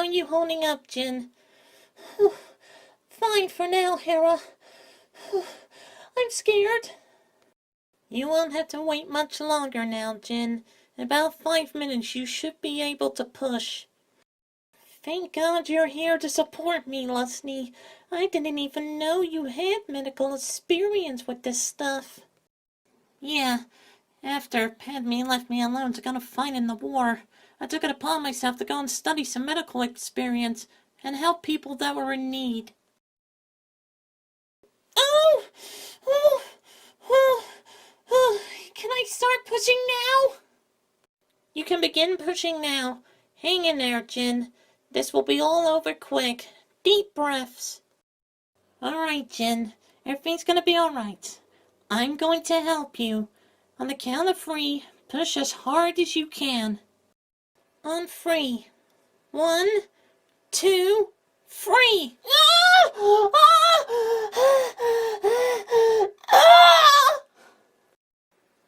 How are you holding up, Jin? Fine for now, Hera. I'm scared. You won't have to wait much longer now, Jin. In about 5 minutes you should be able to push. Thank God you're here to support me, Lusty. I didn't even know you had medical experience with this stuff. Yeah, after Padme left me alone to go to fight in the war, I took it upon myself to go and study some medical experience and help people that were in need. Oh! Oh! Oh! Oh! Can I start pushing now? You can begin pushing now. Hang in there, Jin. This will be all over quick. Deep breaths. Alright, Jin. Everything's gonna be alright. I'm going to help you. On the count of 3, push as hard as you can. On 3. 1, 2, 3. Ah! Ah!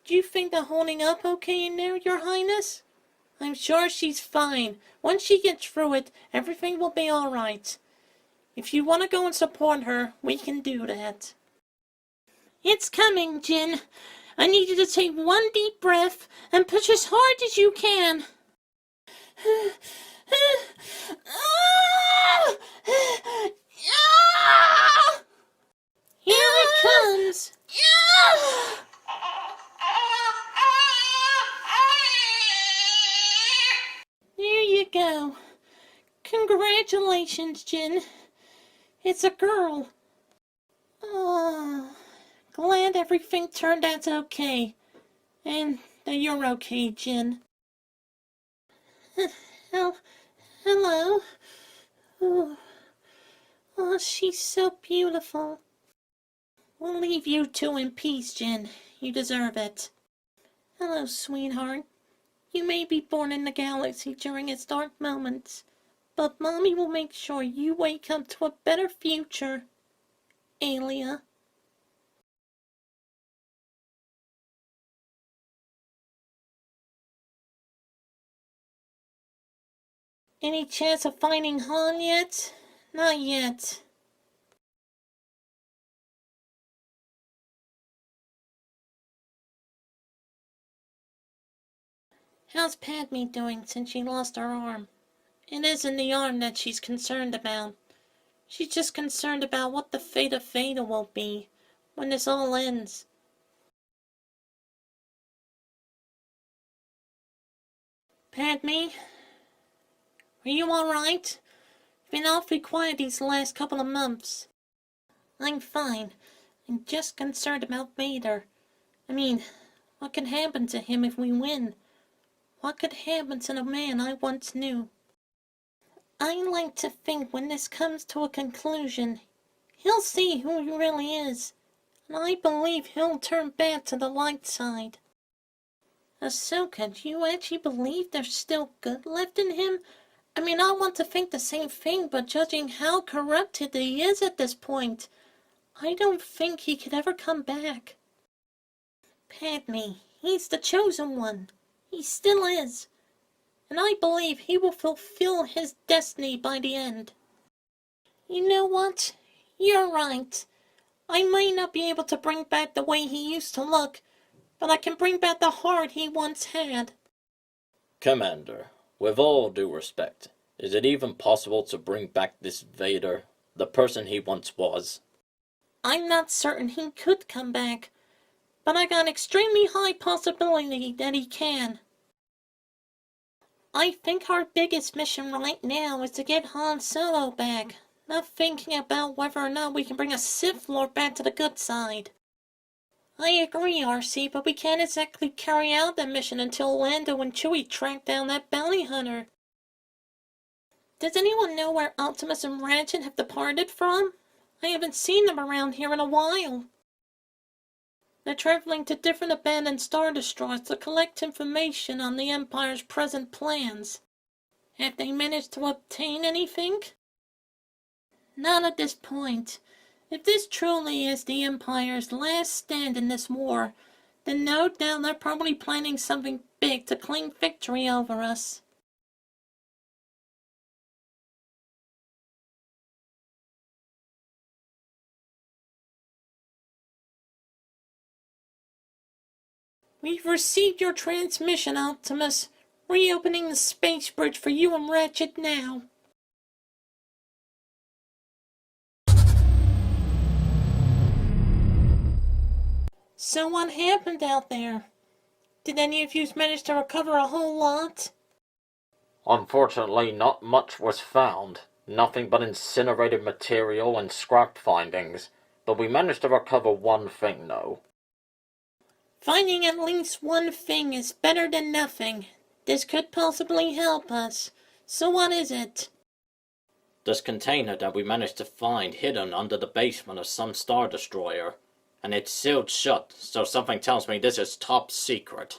Do you think they're holding up okay in there, Your Highness? I'm sure she's fine. Once she gets through it, everything will be alright. If you want to go and support her, we can do that. It's coming, Jin. I need you to take one deep breath and push as hard as you can. Here it comes. There you go. Congratulations, Jin. It's a girl. Oh, glad everything turned out okay. And that you're okay, Jin. Hello. Oh, she's so beautiful. We'll leave you two in peace, Jin. You deserve it. Hello, sweetheart. You may be born in the galaxy during its dark moments, but Mommy will make sure you wake up to a better future, Alia. Any chance of finding Han yet? Not yet. How's Padme doing since she lost her arm? It isn't the arm that she's concerned about. She's just concerned about what the fate of Vader will be when this all ends. Padme? Are you alright? You've been awfully quiet these last couple of months. I'm fine. I'm just concerned about Vader. I mean, what could happen to him if we win? What could happen to the man I once knew? I like to think when this comes to a conclusion, he'll see who he really is, and I believe he'll turn back to the light side. Ahsoka, do you actually believe there's still good left in him? I mean, I want to think the same thing, but judging how corrupted he is at this point, I don't think he could ever come back. Padme, he's the chosen one. He still is. And I believe he will fulfill his destiny by the end. You know what? You're right. I might not be able to bring back the way he used to look, but I can bring back the heart he once had. Commander, with all due respect, is it even possible to bring back this Vader, the person he once was? I'm not certain he could come back, but I got an extremely high possibility that he can. I think our biggest mission right now is to get Han Solo back, not thinking about whether or not we can bring a Sith Lord back to the good side. I agree, RC, but we can't exactly carry out that mission until Lando and Chewie track down that bounty hunter. Does anyone know where Optimus and Ratchet have departed from? I haven't seen them around here in a while. They're traveling to different abandoned Star Destroyers to collect information on the Empire's present plans. Have they managed to obtain anything? Not at this point. If this truly is the Empire's last stand in this war, then no doubt they're probably planning something big to claim victory over us. We've received your transmission, Optimus. Reopening the space bridge for you and Ratchet now. So what happened out there? Did any of you manage to recover a whole lot? Unfortunately, not much was found. Nothing but incinerated material and scrap findings. But we managed to recover one thing, though. Finding at least one thing is better than nothing. This could possibly help us. So what is it? This container that we managed to find hidden under the basement of some Star Destroyer. And it's sealed shut, so something tells me this is top secret.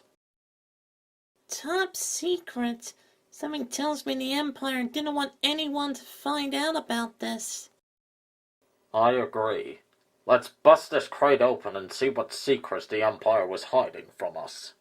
Top secret? Something tells me the Empire didn't want anyone to find out about this. I agree. Let's bust this crate open and see what secrets the Empire was hiding from us.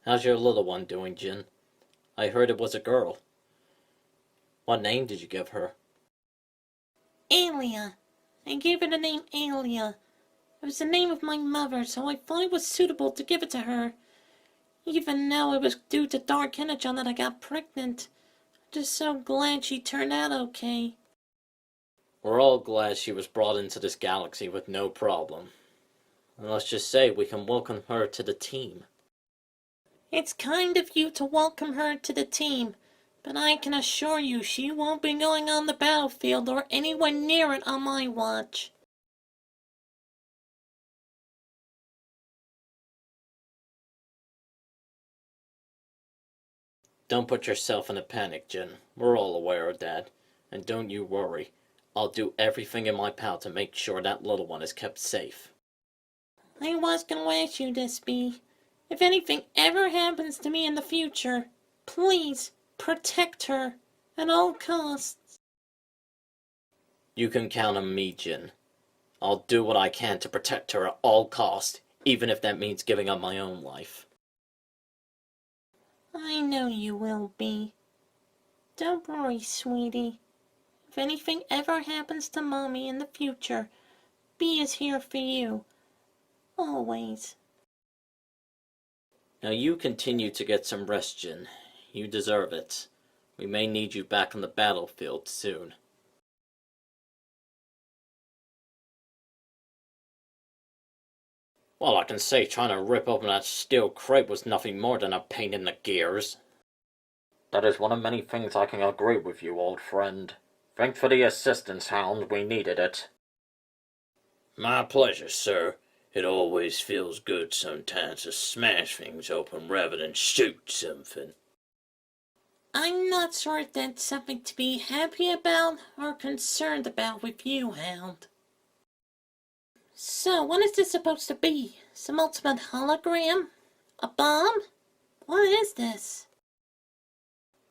How's your little one doing, Jin? I heard it was a girl. What name did you give her? Alia. I gave her the name Alia. It was the name of my mother, so I thought it was suitable to give it to her. Even though it was due to Dark Energon that I got pregnant. I'm just so glad she turned out okay. We're all glad she was brought into this galaxy with no problem. And let's just say we can welcome her to the team. It's kind of you to welcome her to the team, but I can assure you she won't be going on the battlefield or anywhere near it on my watch. Don't put yourself in a panic, Jin. We're all aware of that. And don't you worry. I'll do everything in my power to make sure that little one is kept safe. I was gonna ask you this, Bee. If anything ever happens to me in the future, please protect her at all costs. You can count on me, Jin. I'll do what I can to protect her at all costs, even if that means giving up my own life. I know you will, Bee. Don't worry, sweetie. If anything ever happens to Mommy in the future, Bee is here for you. Always. Now you continue to get some rest, Jin. You deserve it. We may need you back on the battlefield soon. Well, I can say trying to rip open that steel crate was nothing more than a pain in the gears. That is one of many things I can agree with you, old friend. Thanks for the assistance, Hound. We needed it. My pleasure, sir. It always feels good sometimes to smash things open rather than shoot something. I'm not sure if that's something to be happy about or concerned about with you, Hound. So, what is this supposed to be? Some ultimate hologram? A bomb? What is this?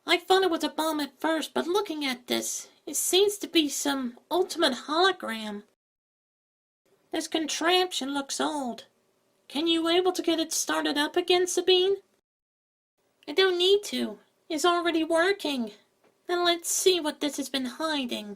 I thought it was a bomb at first, but looking at this, it seems to be some ultimate hologram. This contraption looks old. Can you able to get it started up again, Sabine? I don't need to. It's already working. Now let's see what this has been hiding.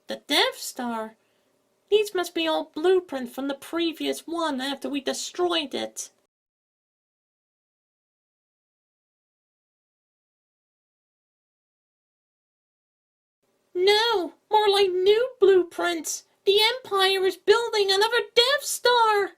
The Death Star? These must be all blueprints from the previous one after we destroyed it. No, more like new blueprints. The Empire is building another Death Star.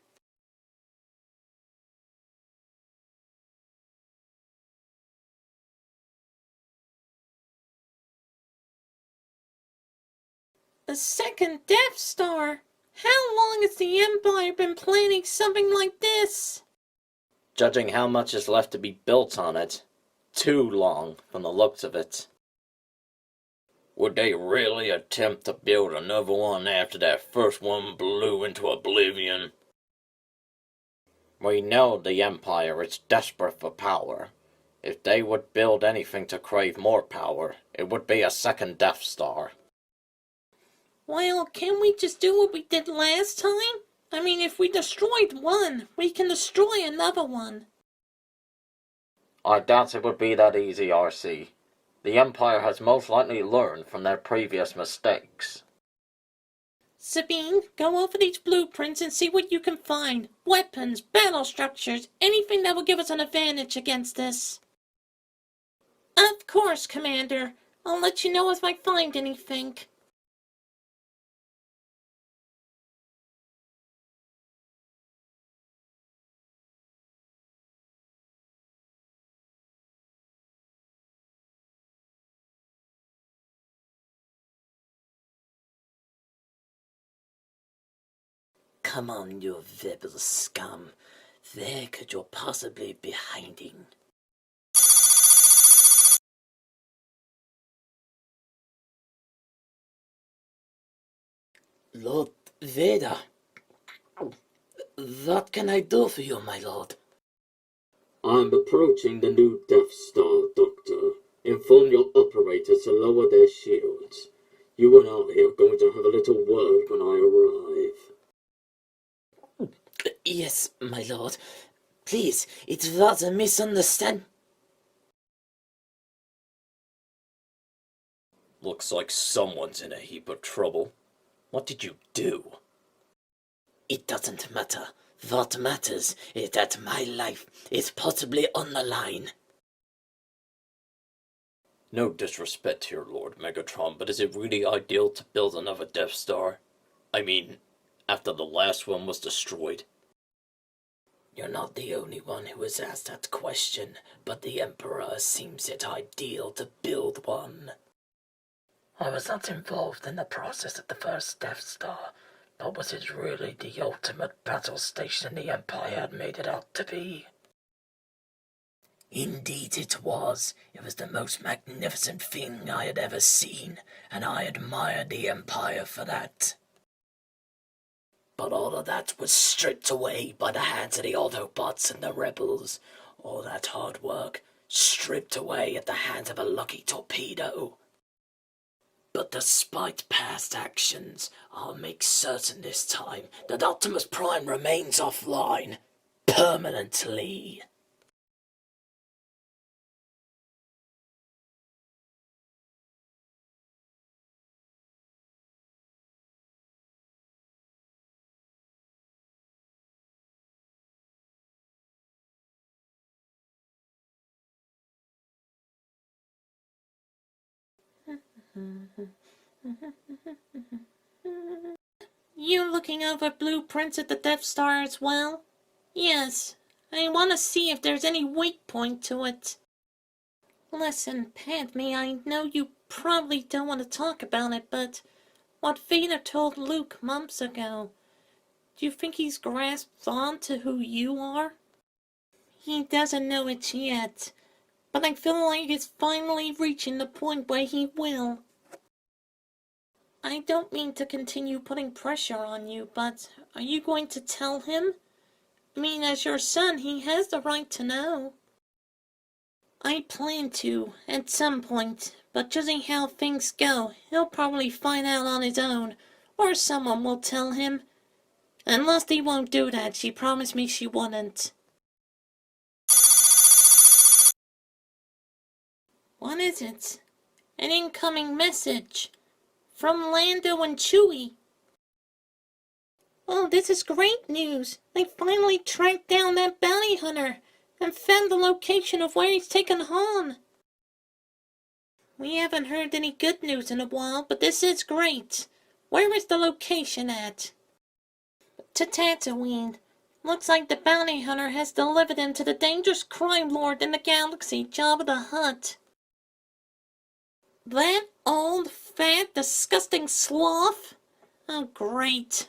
The second Death Star? How long has the Empire been planning something like this? Judging how much is left to be built on it, too long from the looks of it. Would they really attempt to build another one after that first one blew into oblivion? We know the Empire is desperate for power. If they would build anything to crave more power, it would be a second Death Star. Well, can't we just do what we did last time? I mean, if we destroyed one, we can destroy another one. I doubt it would be that easy, RC. The Empire has most likely learned from their previous mistakes. Sabine, go over these blueprints and see what you can find. Weapons, battle structures, anything that will give us an advantage against this. Of course, Commander. I'll let you know if I find anything. Come on, you verbal scum. Where could you possibly be hiding? Lord Vader, what can I do for you, my lord? I'm approaching the new Death Star, Doctor. Inform your operators to lower their shields. You and I are going to have a little word when I arrive. Yes, my lord. Please, it was a misunderstanding. Looks like someone's in a heap of trouble. What did you do? It doesn't matter. What matters is that my life is possibly on the line. No disrespect here, Lord Megatron, but is it really ideal to build another Death Star? I mean, after the last one was destroyed. You're not the only one who has asked that question, but the Emperor seems it ideal to build one. I was not involved in the process of the first Death Star, but was it really the ultimate battle station the Empire had made it out to be? Indeed it was. It was the most magnificent thing I had ever seen, and I admired the Empire for that. But all of that was stripped away by the hands of the Autobots and the Rebels. All that hard work stripped away at the hands of a lucky torpedo. But despite past actions, I'll make certain this time that Optimus Prime remains offline permanently. You looking over blueprints at the Death Star as well? Yes, I want to see if there's any weak point to it. Listen, Padme, I know you probably don't want to talk about it, but what Vader told Luke months ago, do you think he's grasped on to who you are? He doesn't know it yet, but I feel like it's finally reaching the point where he will. I don't mean to continue putting pressure on you, but are you going to tell him? I mean, as your son, he has the right to know. I plan to, at some point, but judging how things go, he'll probably find out on his own, or someone will tell him. And Lusty won't do that, she promised me she wouldn't. What is it? An incoming message. From Lando and Chewie. Oh, this is great news. They finally tracked down that bounty hunter and found the location of where he's taken Han. We haven't heard any good news in a while, but this is great. Where is the location at? To Tatooine. Looks like the bounty hunter has delivered him to the dangerous crime lord in the galaxy, Jabba the Hutt. That old, fat, disgusting sloth? Oh, great.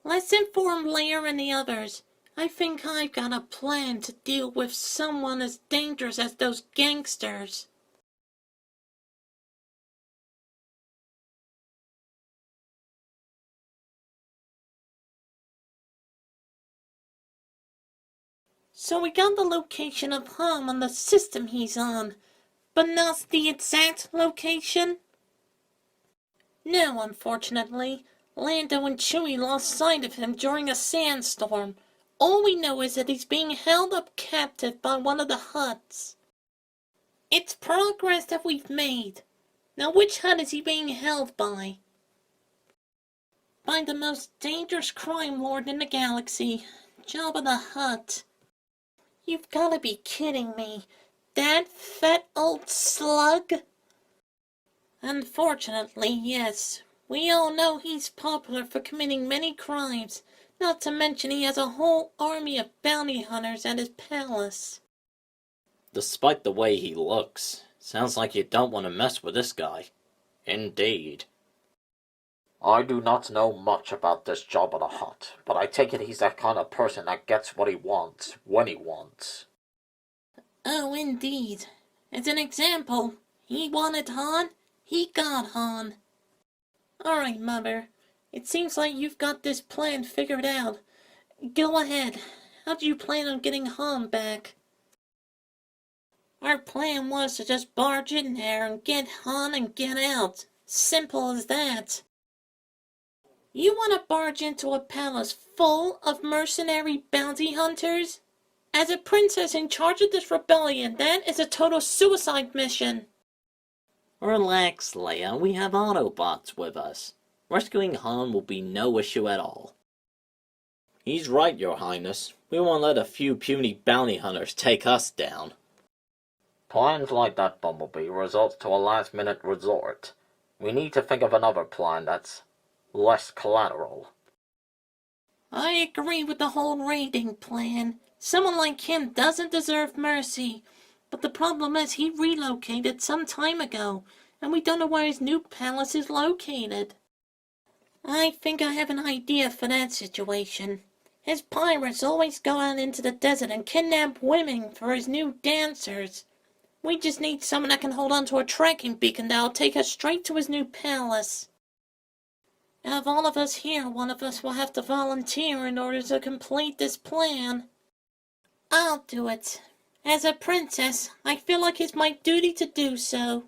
Let's inform Leia and the others. I think I've got a plan to deal with someone as dangerous as those gangsters. So we got the location of him on the system he's on, but not the exact location? No, unfortunately. Lando and Chewie lost sight of him during a sandstorm. All we know is that he's being held up captive by one of the Hutts. It's progress that we've made. Now which Hutt is he being held by? By the most dangerous crime lord in the galaxy, Jabba the Hutt. You've gotta be kidding me. That fat old slug? Unfortunately, yes. We all know he's popular for committing many crimes, not to mention he has a whole army of bounty hunters at his palace. Despite the way he looks, sounds like you don't want to mess with this guy. Indeed. I do not know much about this Jabba the Hutt, but I take it he's that kind of person that gets what he wants, when he wants. Oh, indeed. As an example, he wanted Han, he got Han. Alright, Mother. It seems like you've got this plan figured out. Go ahead. How do you plan on getting Han back? Our plan was to just barge in there and get Han and get out. Simple as that. You want to barge into a palace full of mercenary bounty hunters? As a princess in charge of this rebellion, that is a total suicide mission. Relax, Leia. We have Autobots with us. Rescuing Han will be no issue at all. He's right, Your Highness. We won't let a few puny bounty hunters take us down. Plans like that, Bumblebee, result to a last-minute resort. We need to think of another plan that's less collateral. I agree with the whole raiding plan. Someone like him doesn't deserve mercy. But the problem is he relocated some time ago, and we don't know where his new palace is located. I think I have an idea for that situation. His pirates always go out into the desert and kidnap women for his new dancers. We just need someone that can hold on to a tracking beacon that'll take us straight to his new palace. Out of all of us here, one of us will have to volunteer in order to complete this plan. I'll do it. As a princess, I feel like it's my duty to do so.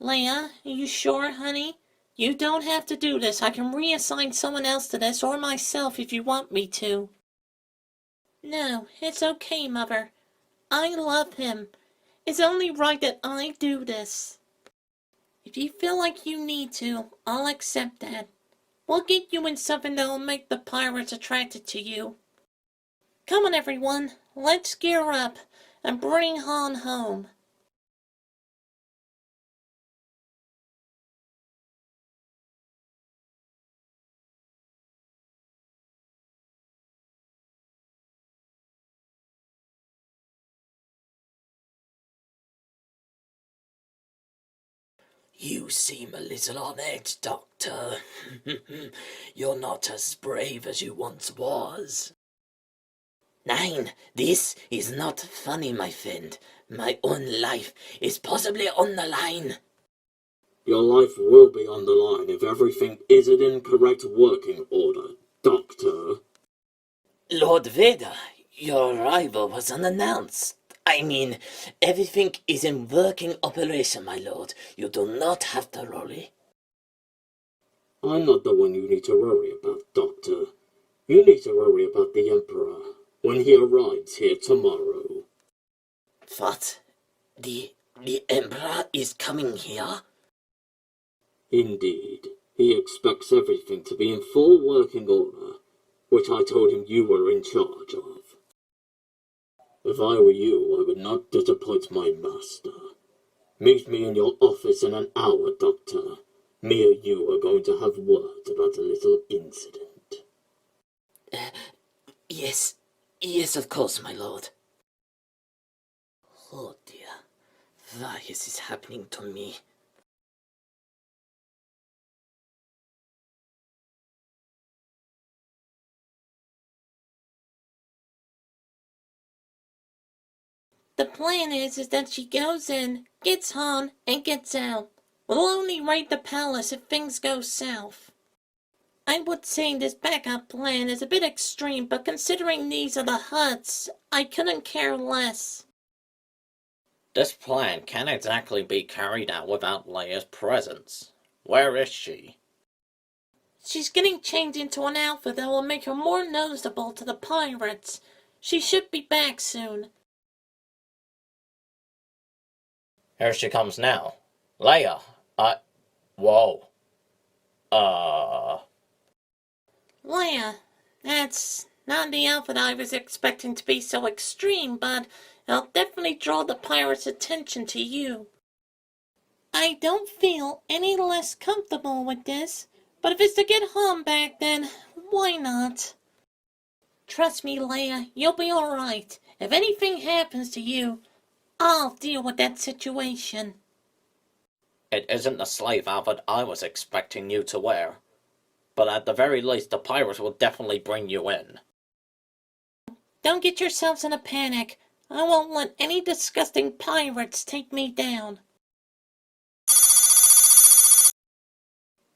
Leia, are you sure, honey? You don't have to do this. I can reassign someone else to this, or myself if you want me to. No, it's okay, Mother. I love him. It's only right that I do this. If you feel like you need to, I'll accept that. We'll get you in something that'll make the pirates attracted to you. Come on, everyone. Let's gear up and bring Han home. You seem a little on edge, Doctor. You're not as brave as you once was. Nein, this is not funny, my friend. My own life is possibly on the line. Your life will be on the line if everything isn't in correct working order, Doctor. Lord Vader, your arrival was unannounced. I mean, everything is in working operation, my lord. You do not have to worry. I'm not the one you need to worry about, Doctor. You need to worry about the Emperor when he arrives here tomorrow. What? The Emperor is coming here? Indeed. He expects everything to be in full working order, which I told him you were in charge of. If I were you, I would not disappoint my master. Meet me in your office in an hour, Doctor. Me and you are going to have words about a little incident. Yes, of course, my lord. Oh dear, why is this happening to me? The plan is that she goes in, gets Han, and gets out. We'll only raid the palace if things go south. I would say this backup plan is a bit extreme, but considering these are the Hutts, I couldn't care less. This plan can't exactly be carried out without Leia's presence. Where is she? She's getting changed into an outfit that will make her more noticeable to the pirates. She should be back soon. Here she comes now. Leia, whoa. Leia, that's not the outfit I was expecting to be so extreme, but it'll definitely draw the pirates' attention to you. I don't feel any less comfortable with this, but if it's to get Han back, then why not? Trust me, Leia, you'll be alright. If anything happens to you, I'll deal with that situation. It isn't the slave outfit I was expecting you to wear. But at the very least, the pirates will definitely bring you in. Don't get yourselves in a panic. I won't let any disgusting pirates take me down.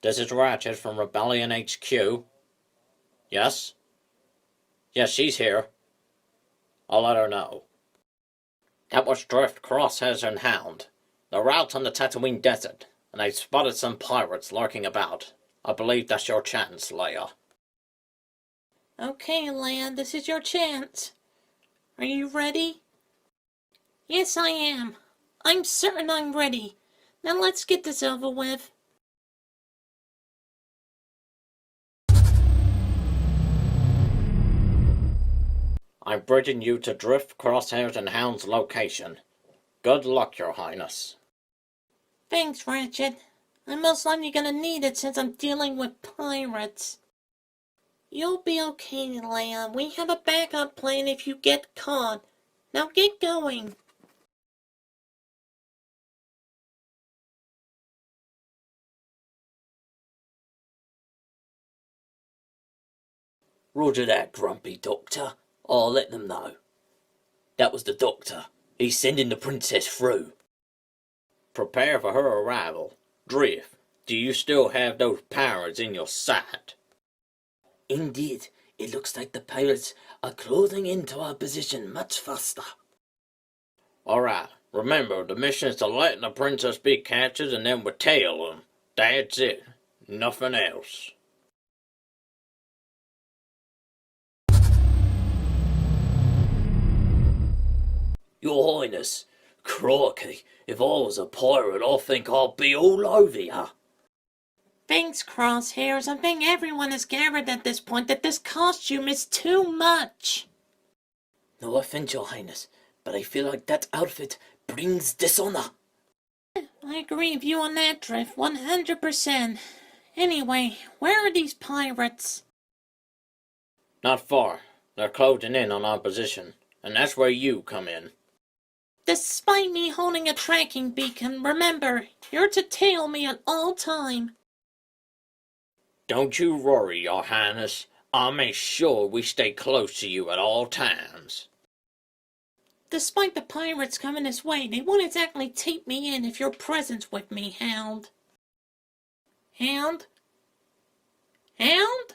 This is Ratchet from Rebellion HQ. Yes? Yes, she's here. I'll let her know. That was Drift, Crosshairs, and Hound. They're out on the Tatooine Desert, and I spotted some pirates lurking about. I believe that's your chance, Leia. Okay, Leia, this is your chance. Are you ready? Yes, I am. I'm certain I'm ready. Now let's get this over with. I'm bridging you to Drift, Crosshairs, and Hound's location. Good luck, Your Highness. Thanks, Ratchet. I'm most likely gonna need it since I'm dealing with pirates. You'll be okay, Leia. We have a backup plan if you get caught. Now get going. Roger that, Grumpy Doctor. I'll let them know. That was the Doctor. He's sending the princess through. Prepare for her arrival. Drift, do you still have those pirates in your sight? Indeed, it looks like the pirates are closing into our position much faster. Alright, remember, the mission is to let the princess be captured and then we tail them. That's it. Nothing else. Your Highness, crikey, if I was a pirate, I think I'd be all over ya. Thanks, Crosshairs. I think everyone has gathered at this point that this costume is too much. No offense, Your Highness, but I feel like that outfit brings dishonor. I agree with you on that, Drift, 100%. Anyway, where are these pirates? Not far. They're closing in on our position, and that's where you come in. Despite me holding a tracking beacon, remember, you're to tail me at all time. Don't you worry, Your Highness. I'll make sure we stay close to you at all times. Despite the pirates coming this way, they won't exactly take me in if you're present with me, Hound. Hound? Hound?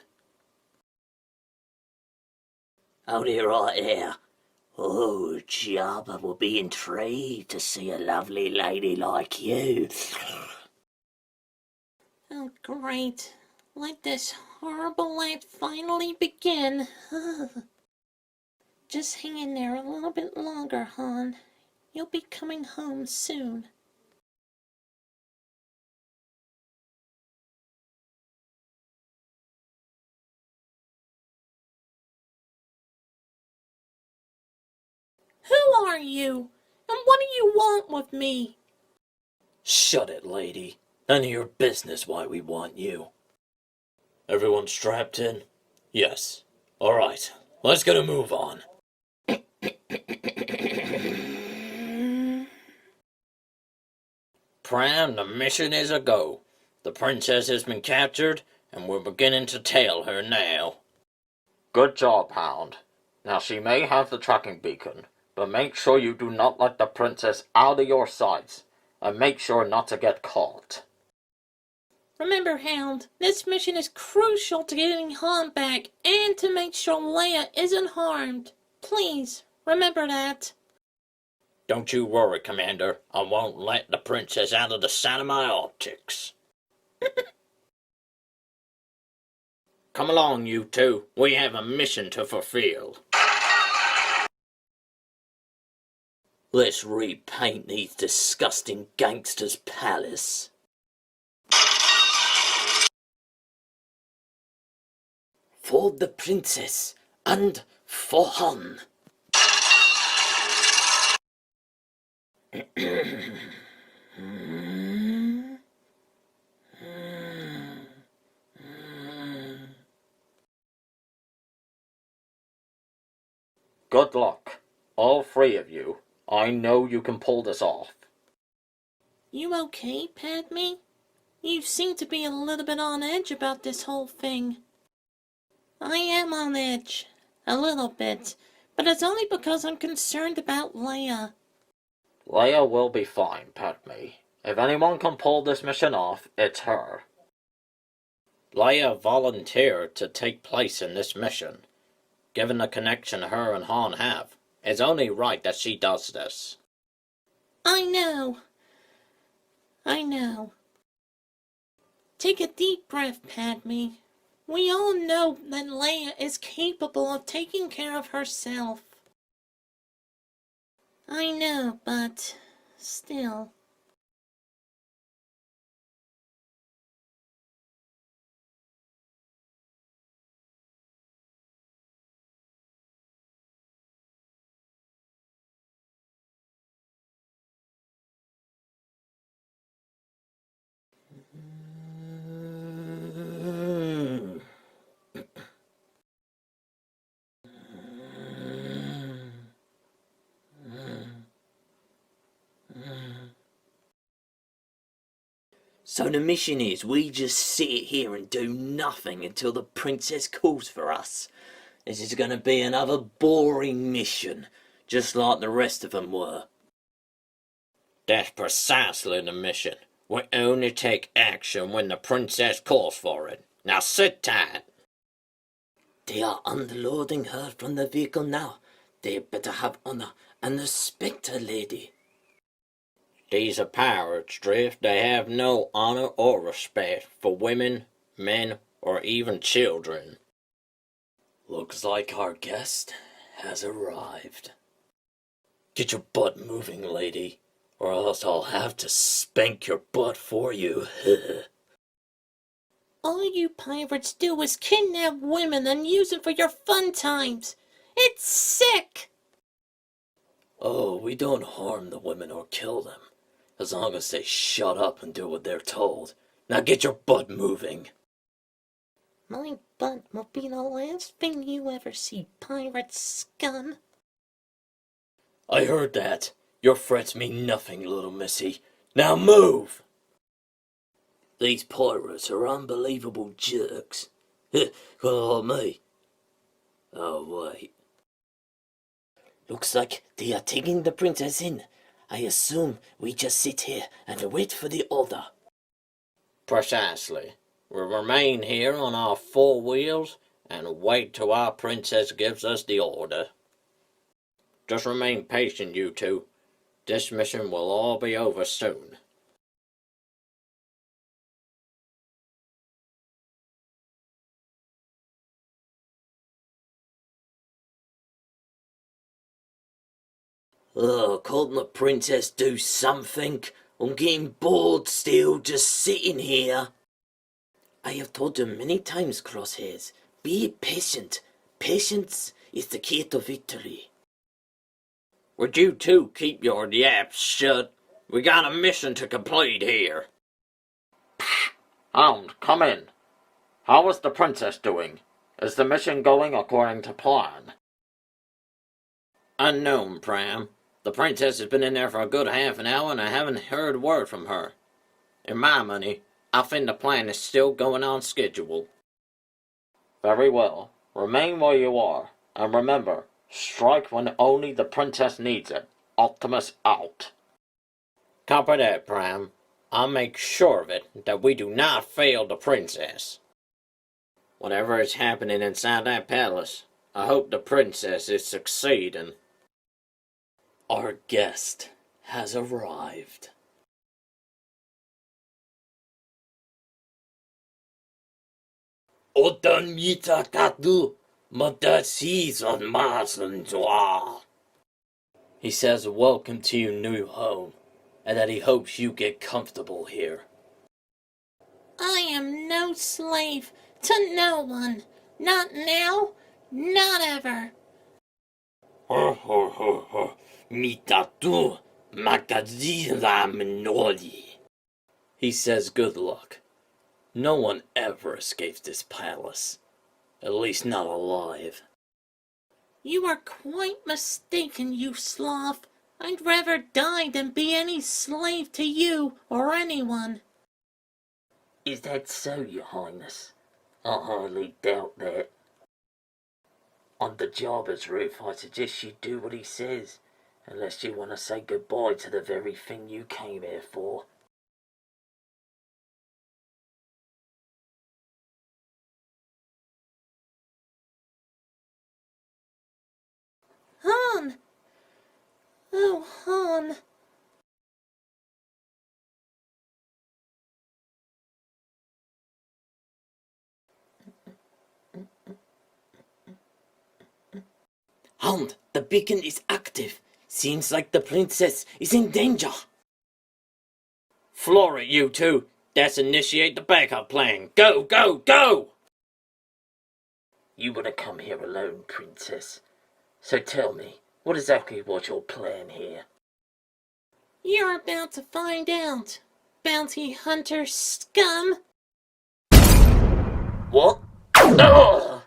Howdy right here. Oh, Jabba will be intrigued to see a lovely lady like you. Oh, great. Let this horrible life finally begin. Just hang in there a little bit longer, Han. You'll be coming home soon. Who are you? And what do you want with me? Shut it, lady. None of your business why we want you. Everyone strapped in? Yes. Alright, let's get a move on. Prime, the mission is a go. The princess has been captured, and we're beginning to tail her now. Good job, Hound. Now she may have the tracking beacon, But make sure you do not let the princess out of your sights, and make sure not to get caught. Remember, Hound, this mission is crucial to getting Han back and to make sure Leia isn't harmed. Please, remember that. Don't you worry, Commander. I won't let the princess out of the sight of my optics. Come along, you two. We have a mission to fulfill. Let's repaint these disgusting gangsters' palace. For the princess and for Han. Good luck, all three of you. I know you can pull this off. You okay, Padme? You seem to be a little bit on edge about this whole thing. I am on edge. A little bit. But it's only because I'm concerned about Leia. Leia will be fine, Padme. If anyone can pull this mission off, it's her. Leia volunteered to take place in this mission. Given the connection her and Han have, it's only right that she does this. I know. Take a deep breath, Padme. We all know that Leia is capable of taking care of herself. I know, but still. So the mission is we just sit here and do nothing until the princess calls for us. This is going to be another boring mission, just like the rest of them were. That's precisely the mission. We only take action when the princess calls for it. Now sit tight. They are unloading her from the vehicle now. They better have honor and respect her, lady. These are pirates, Drift. They have no honor or respect for women, men, or even children. Looks like our guest has arrived. Get your butt moving, lady, or else I'll have to spank your butt for you. All you pirates do is kidnap women and use them for your fun times. It's sick! Oh, we don't harm the women or kill them, as long as they shut up and do what they're told. Now get your butt moving. My butt will be the last thing you ever see, pirate scum. I heard that. Your threats mean nothing, little missy. Now move! These pirates are unbelievable jerks. Call me. Oh, wait. Looks like they are taking the princess in. I assume we just sit here and wait for the order. Precisely. We'll remain here on our four wheels and wait till our princess gives us the order. Just remain patient, you two. This mission will all be over soon. Couldn't the princess do something? I'm getting bored still just sitting here. I have told you many times, Crosshairs, be patient. Patience is the key to victory. Would you two keep your yaps shut? We got a mission to complete here. Hound, come in. How is the princess doing? Is the mission going according to plan? Unknown, Pram. The princess has been in there for a good half an hour and I haven't heard word from her. In my money, I think the plan is still going on schedule. Very well. Remain where you are. And remember, Strike when only the princess needs it. Optimus out. Copy that, Prime. I'll make sure of it that we do not fail the princess. Whatever is happening inside that palace, I hope the princess is succeeding. Our guest has arrived. Otan mita katu, matasis on masanjoa. He says welcome to your new home, and that he hopes you get comfortable here. I am no slave to no one. Not now, not ever. Ho ho ho ho, mitatu makazila minoli. He says good luck. No one ever escapes this palace. At least not alive. You are quite mistaken, you sloth. I'd rather die than be any slave to you or anyone. Is that so, Your Highness? I hardly doubt that. On the Jabba's roof, I suggest you do what he says, unless you want to say goodbye to the very thing you came here for. Han! Oh, Han. Hound, the beacon is active. Seems like the princess is in danger. Floor it, you two. Let's initiate the backup plan. Go, go, go! You want to come here alone, princess. So tell me, what exactly was your plan here? You're about to find out, bounty hunter scum. What? Ugh!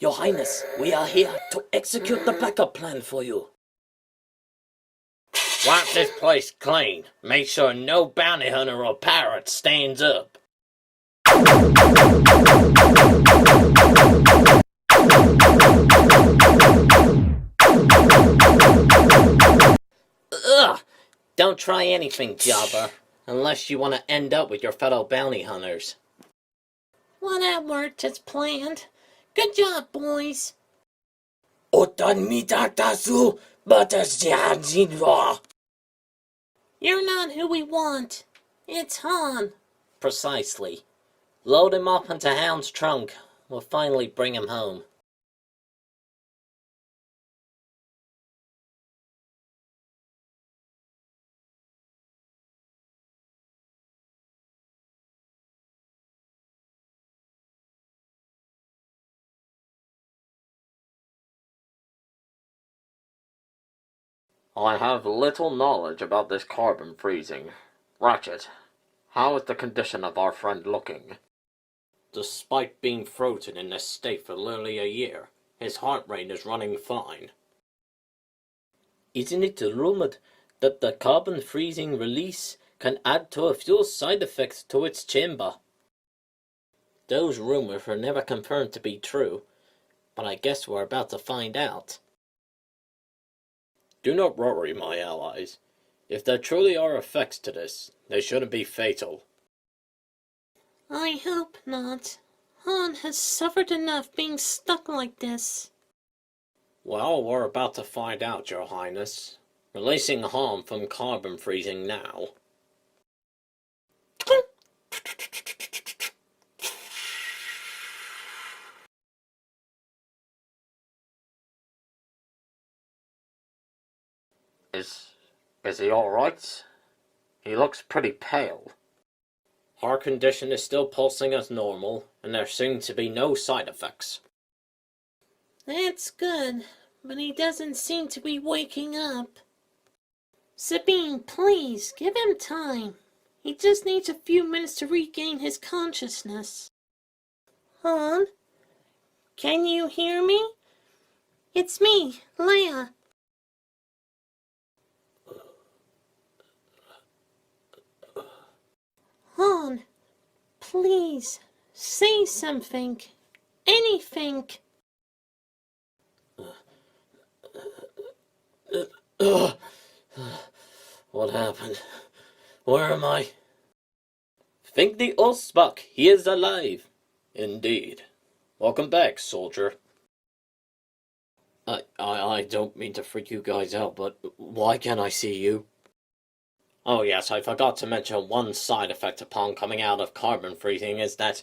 Your Highness, we are here to execute the backup plan for you. Wipe this place clean. Make sure no bounty hunter or pirate stands up. Ugh! Don't try anything, Jabba, unless you want to end up with your fellow bounty hunters. Well, that worked as planned. Good job, boys. Otan mitatasu batasjajinwa. You're not who we want. It's Han. Precisely. Load him up into Hound's trunk. We'll finally bring him home. I have little knowledge about this carbon freezing. Ratchet, how is the condition of our friend looking? Despite being frozen in this state for nearly a year, his heart rate is running fine. Isn't it rumored that the carbon freezing release can add to a few side effects to its chamber? Those rumors were never confirmed to be true, but I guess we're about to find out. Do not worry, my allies. If there truly are effects to this, they shouldn't be fatal. I hope not. Han has suffered enough being stuck like this. Well, we're about to find out, Your Highness. Releasing Han from carbon freezing now. Is he alright? He looks pretty pale. Our condition is still pulsing as normal, and there seem to be no side effects. That's good, but he doesn't seem to be waking up. Sabine, please, give him time. He just needs a few minutes to regain his consciousness. Han? Can you hear me? It's me, Leia. Han, please, say something. Anything. Ugh. What happened? Where am I? Think the Osbach, he is alive. Indeed. Welcome back, soldier. I don't mean to freak you guys out, but why can't I see you? Oh yes, I forgot to mention one side effect upon coming out of carbon freezing is that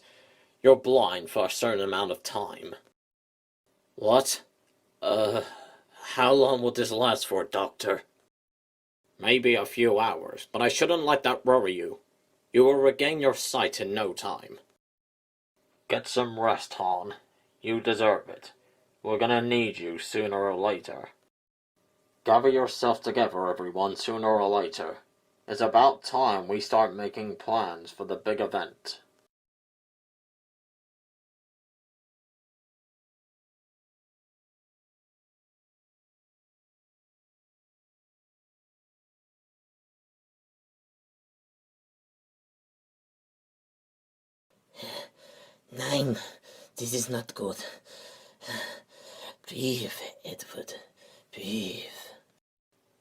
you're blind for a certain amount of time. What? How long will this last for, Doctor? Maybe a few hours, but I shouldn't let that worry you. You will regain your sight in no time. Get some rest, Han. You deserve it. We're gonna need you sooner or later. Gather yourself together, everyone, sooner or later. It's about time we start making plans for the big event. Nein, this is not good. Breathe, Edward. Breathe.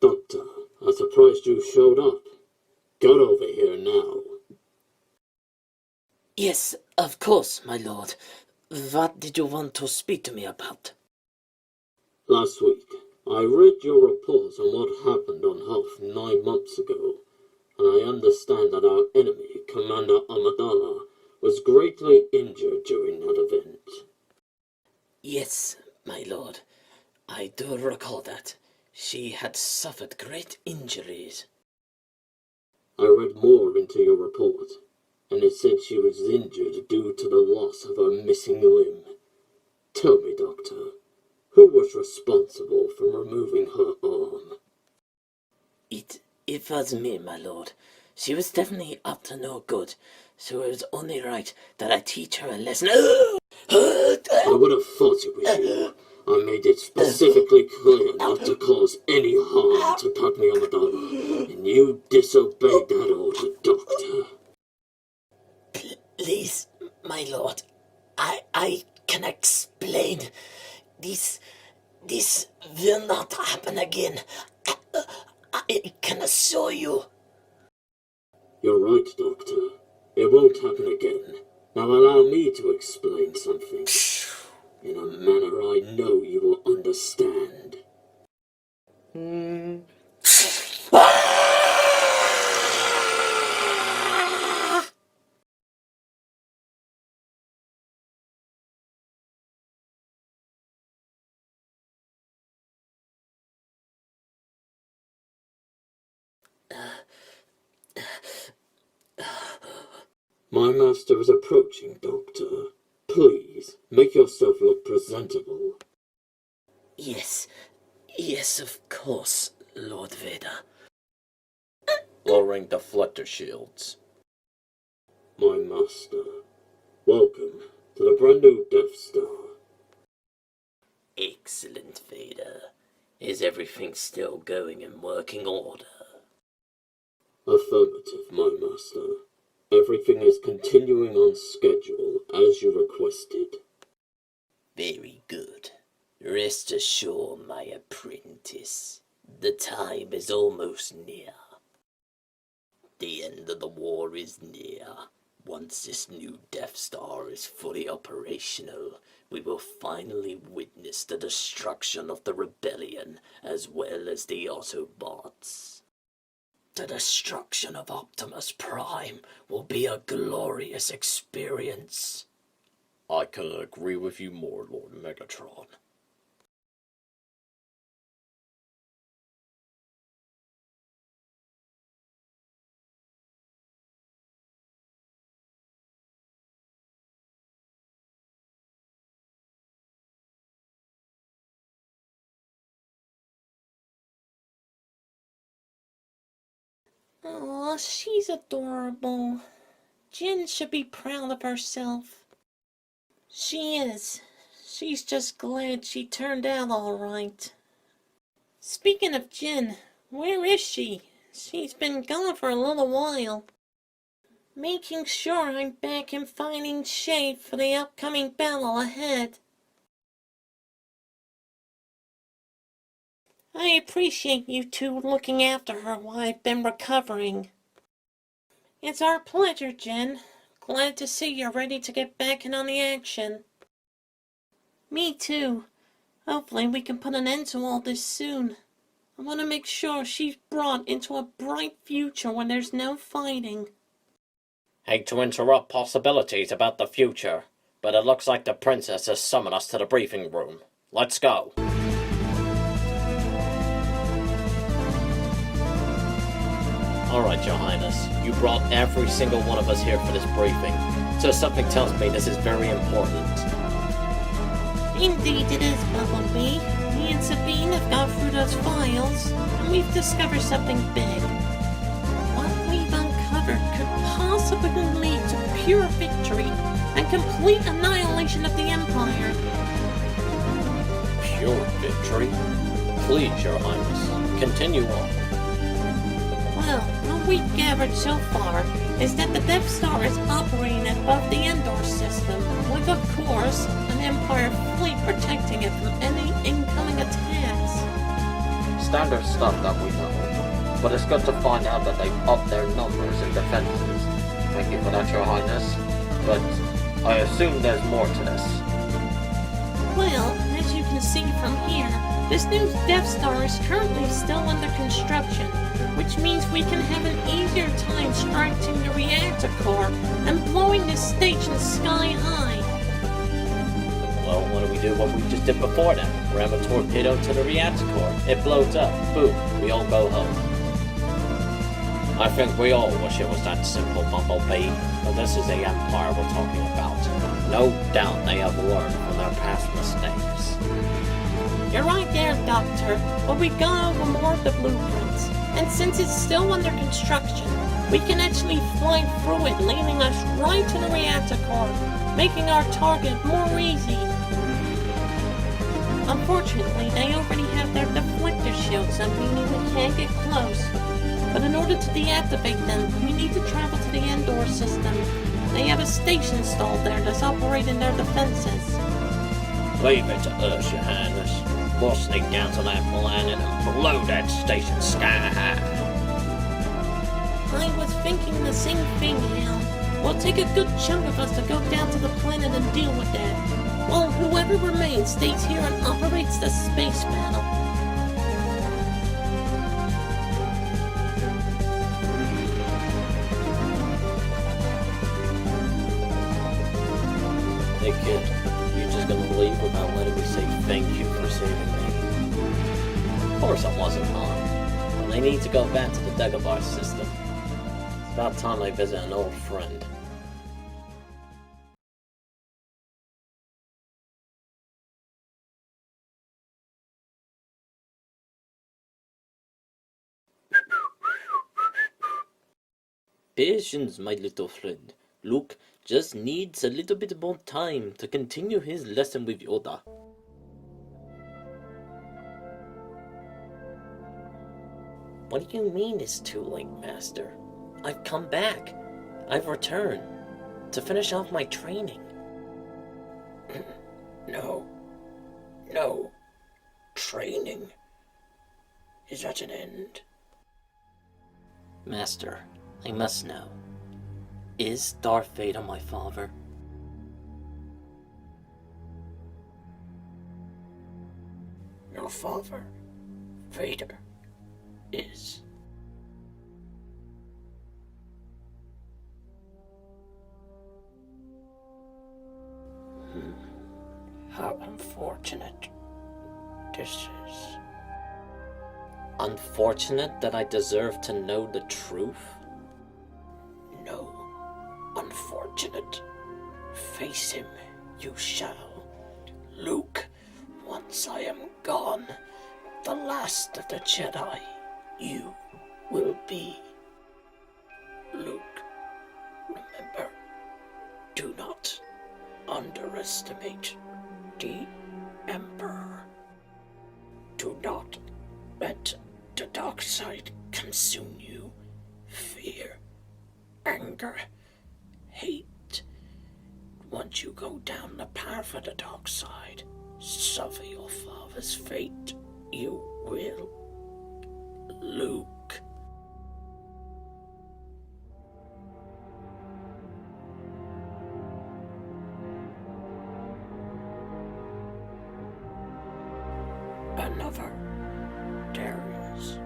Doctor, I'm surprised you showed up. Get over here now. Yes, of course, my lord. What did you want to speak to me about? Last week, I read your report on what happened on Hoth 9 months ago, and I understand that our enemy, Commander Amidala, was greatly injured during that event. Yes, my lord. I do recall that. She had suffered great injuries. I read more into your report, and it said she was injured due to the loss of her missing limb. Tell me, Doctor, who was responsible for removing her arm? It was me, my lord. She was definitely up to no good, so it was only right that I teach her a lesson. I would have thought it was you. I made it specifically clear not to cause any harm to Padme Amidala, and you disobeyed that order, Doctor. Please, my lord, I can explain. This will not happen again. I can assure you. You're right, Doctor. It won't happen again. Now allow me to explain something. In a manner I know you will understand. My master is approaching, Doctor. Please, make yourself look presentable. Yes, of course, Lord Vader. Lowering deflector shields. My master, welcome to the brand new Death Star. Excellent, Vader. Is everything still going in working order? Affirmative, my master. Everything is continuing on schedule as you requested. Very good. Rest assured, my apprentice. The time is almost near. The end of the war is near. Once this new Death Star is fully operational, we will finally witness the destruction of the Rebellion as well as the Autobots. The destruction of Optimus Prime will be a glorious experience. I couldn't agree with you more, Lord Megatron. Aw, she's adorable. Jin should be proud of herself. She is. She's just glad she turned out all right. Speaking of Jin, where is she? She's been gone for a little while. Making sure I'm back in fighting shape for the upcoming battle ahead. I appreciate you two looking after her while I've been recovering. It's our pleasure, Jen. Glad to see you're ready to get back in on the action. Me too. Hopefully we can put an end to all this soon. I want to make sure she's brought into a bright future when there's no fighting. Hate to interrupt possibilities about the future, but it looks like the princess has summoned us to the briefing room. Let's go. Alright, Your Highness. You brought every single one of us here for this briefing, so something tells me this is very important. Indeed it is, Bumblebee. Me and Sabine have gone through those files, and we've discovered something big. What we've uncovered could possibly lead to pure victory and complete annihilation of the Empire. Pure victory? Please, Your Highness, continue on. Well, what we've gathered so far is that the Death Star is operating above the Endor system, with, of course, an Empire fleet protecting it from any incoming attacks. Standard stuff that we know, but it's good to find out that they've upped their numbers and defenses. Thank you for that, Your Highness, but I assume there's more to this. Well, as you can see from here, this new Death Star is currently still under construction, which means we can have an easier time striking the reactor core and blowing this station sky high. Well, what do we do what we just did before then? Ram a torpedo to the reactor core. It blows up. Boom. We all go home. I think we all wish it was that simple, Bumblebee. But this is the Empire we're talking about. No doubt they have learned from their past mistakes. You're right there, Doctor, but we got over more of the blueprints, and since it's still under construction, we can actually fly through it, leading us right to the reactor core, making our target more easy. Unfortunately, they already have their deflector shields, and meaning we can't get close. But in order to deactivate them, we need to travel to the Endor system. They have a station installed there that's operating their defenses. Leave it to us, Your Highness. We'll sneak down to that planet and blow that station sky high. I was thinking the same thing, Hal. We'll take a good chunk of us to go down to the planet and deal with that, while whoever remains stays here and operates the space battle. Hey kid, you just gonna leave without letting me say thank you for saving me? Of course I wasn't, Mom. But I need to go back to the Dagobah system. It's about time I visit an old friend. Patience, my little friend. Luke just needs a little bit more time to continue his lesson with Yoda. What do you mean it's too late, Master? I've come back. I've returned to finish off my training. No. Training is at an end. Master, I must know. Is Darth Vader my father? Your father, Vader, is. How unfortunate this is. Unfortunate that I deserve to know the truth? No, unfortunate. Face him, you shall. Luke, once I am gone, the last of the Jedi, you will be. Luke, remember, do not underestimate the Emperor. Do not let the dark side consume you. Fear, anger, hate. Once you go down the path of the dark side, suffer your father's fate, you Will. Luke. Another Darius.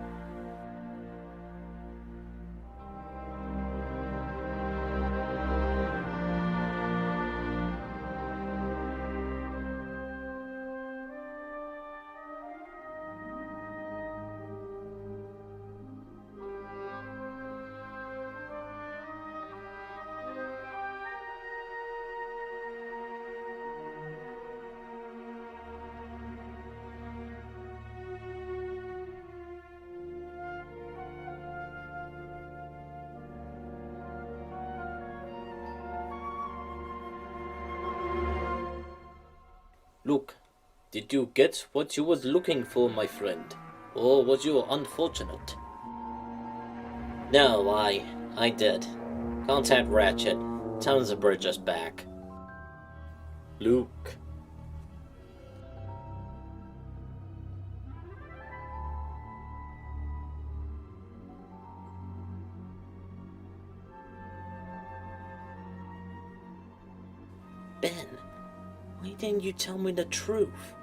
Luke, did you get what you was looking for, my friend? Or was you unfortunate? No, I did. Contact Ratchet. Tell him to bridge us back. Luke. Ben, why didn't you tell me the truth?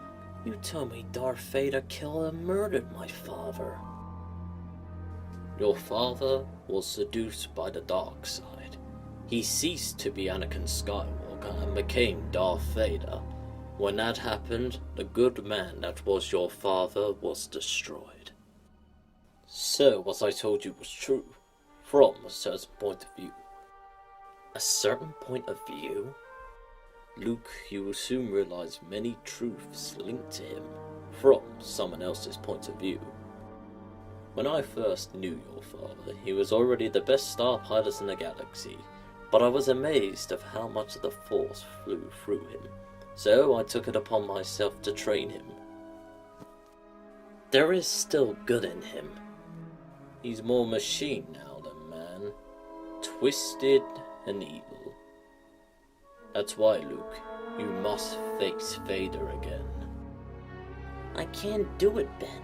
You told me Darth Vader killed and murdered my father. Your father was seduced by the dark side. He ceased to be Anakin Skywalker and became Darth Vader. When that happened, the good man that was your father was destroyed. So what I told you was true, from a certain point of view. A certain point of view? Luke, you will soon realize many truths linked to him, from someone else's point of view. When I first knew your father, he was already the best star pilot in the galaxy, but I was amazed of how much of the Force flew through him, so I took it upon myself to train him. There is still good in him. He's more machine now than man, twisted and evil. That's why, Luke, you must face Vader again. I can't do it, Ben.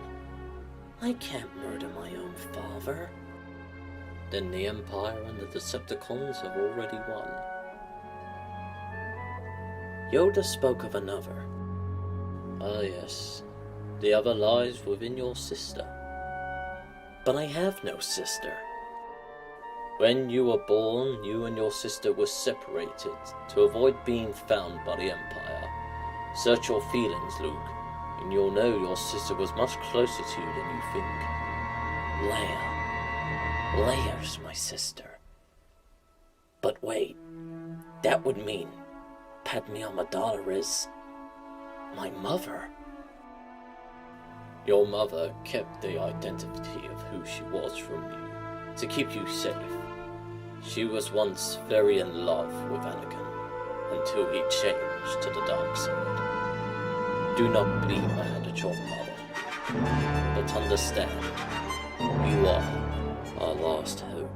I can't murder my own father. Then the Empire and the Decepticons have already won. Yoda spoke of another. Ah yes, the other lies within your sister. But I have no sister. When you were born, you and your sister were separated to avoid being found by the Empire. Search your feelings, Luke, and you'll know your sister was much closer to you than you think. Leia. Leia's my sister. But wait, that would mean Padme Amidala is my mother. Your mother kept the identity of who she was from you, to keep you safe. She was once very in love with Anakin, until he changed to the dark side. Do not be mad at your mother, but understand, you are our last hope.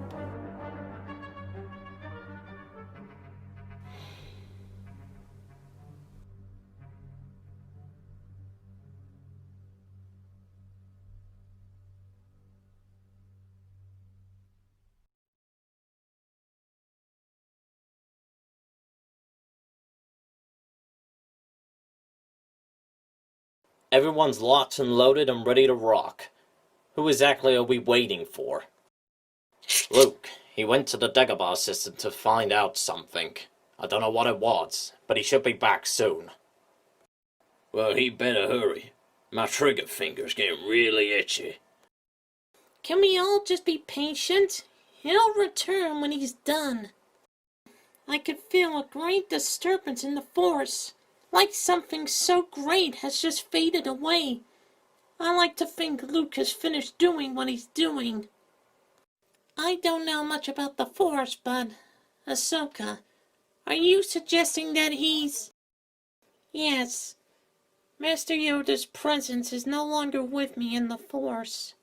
Everyone's locked and loaded and ready to rock. Who exactly are we waiting for? Luke, he went to the Dagobah system to find out something. I don't know what it was, but he should be back soon. Well, he better hurry. My trigger finger's getting really itchy. Can we all just be patient? He'll return when he's done. I could feel a great disturbance in the Force, like something so great has just faded away. I like to think Luke has finished doing what he's doing. I don't know much about the Force, but... Ahsoka, are you suggesting that he's... Yes. Master Yoda's presence is no longer with me in the Force.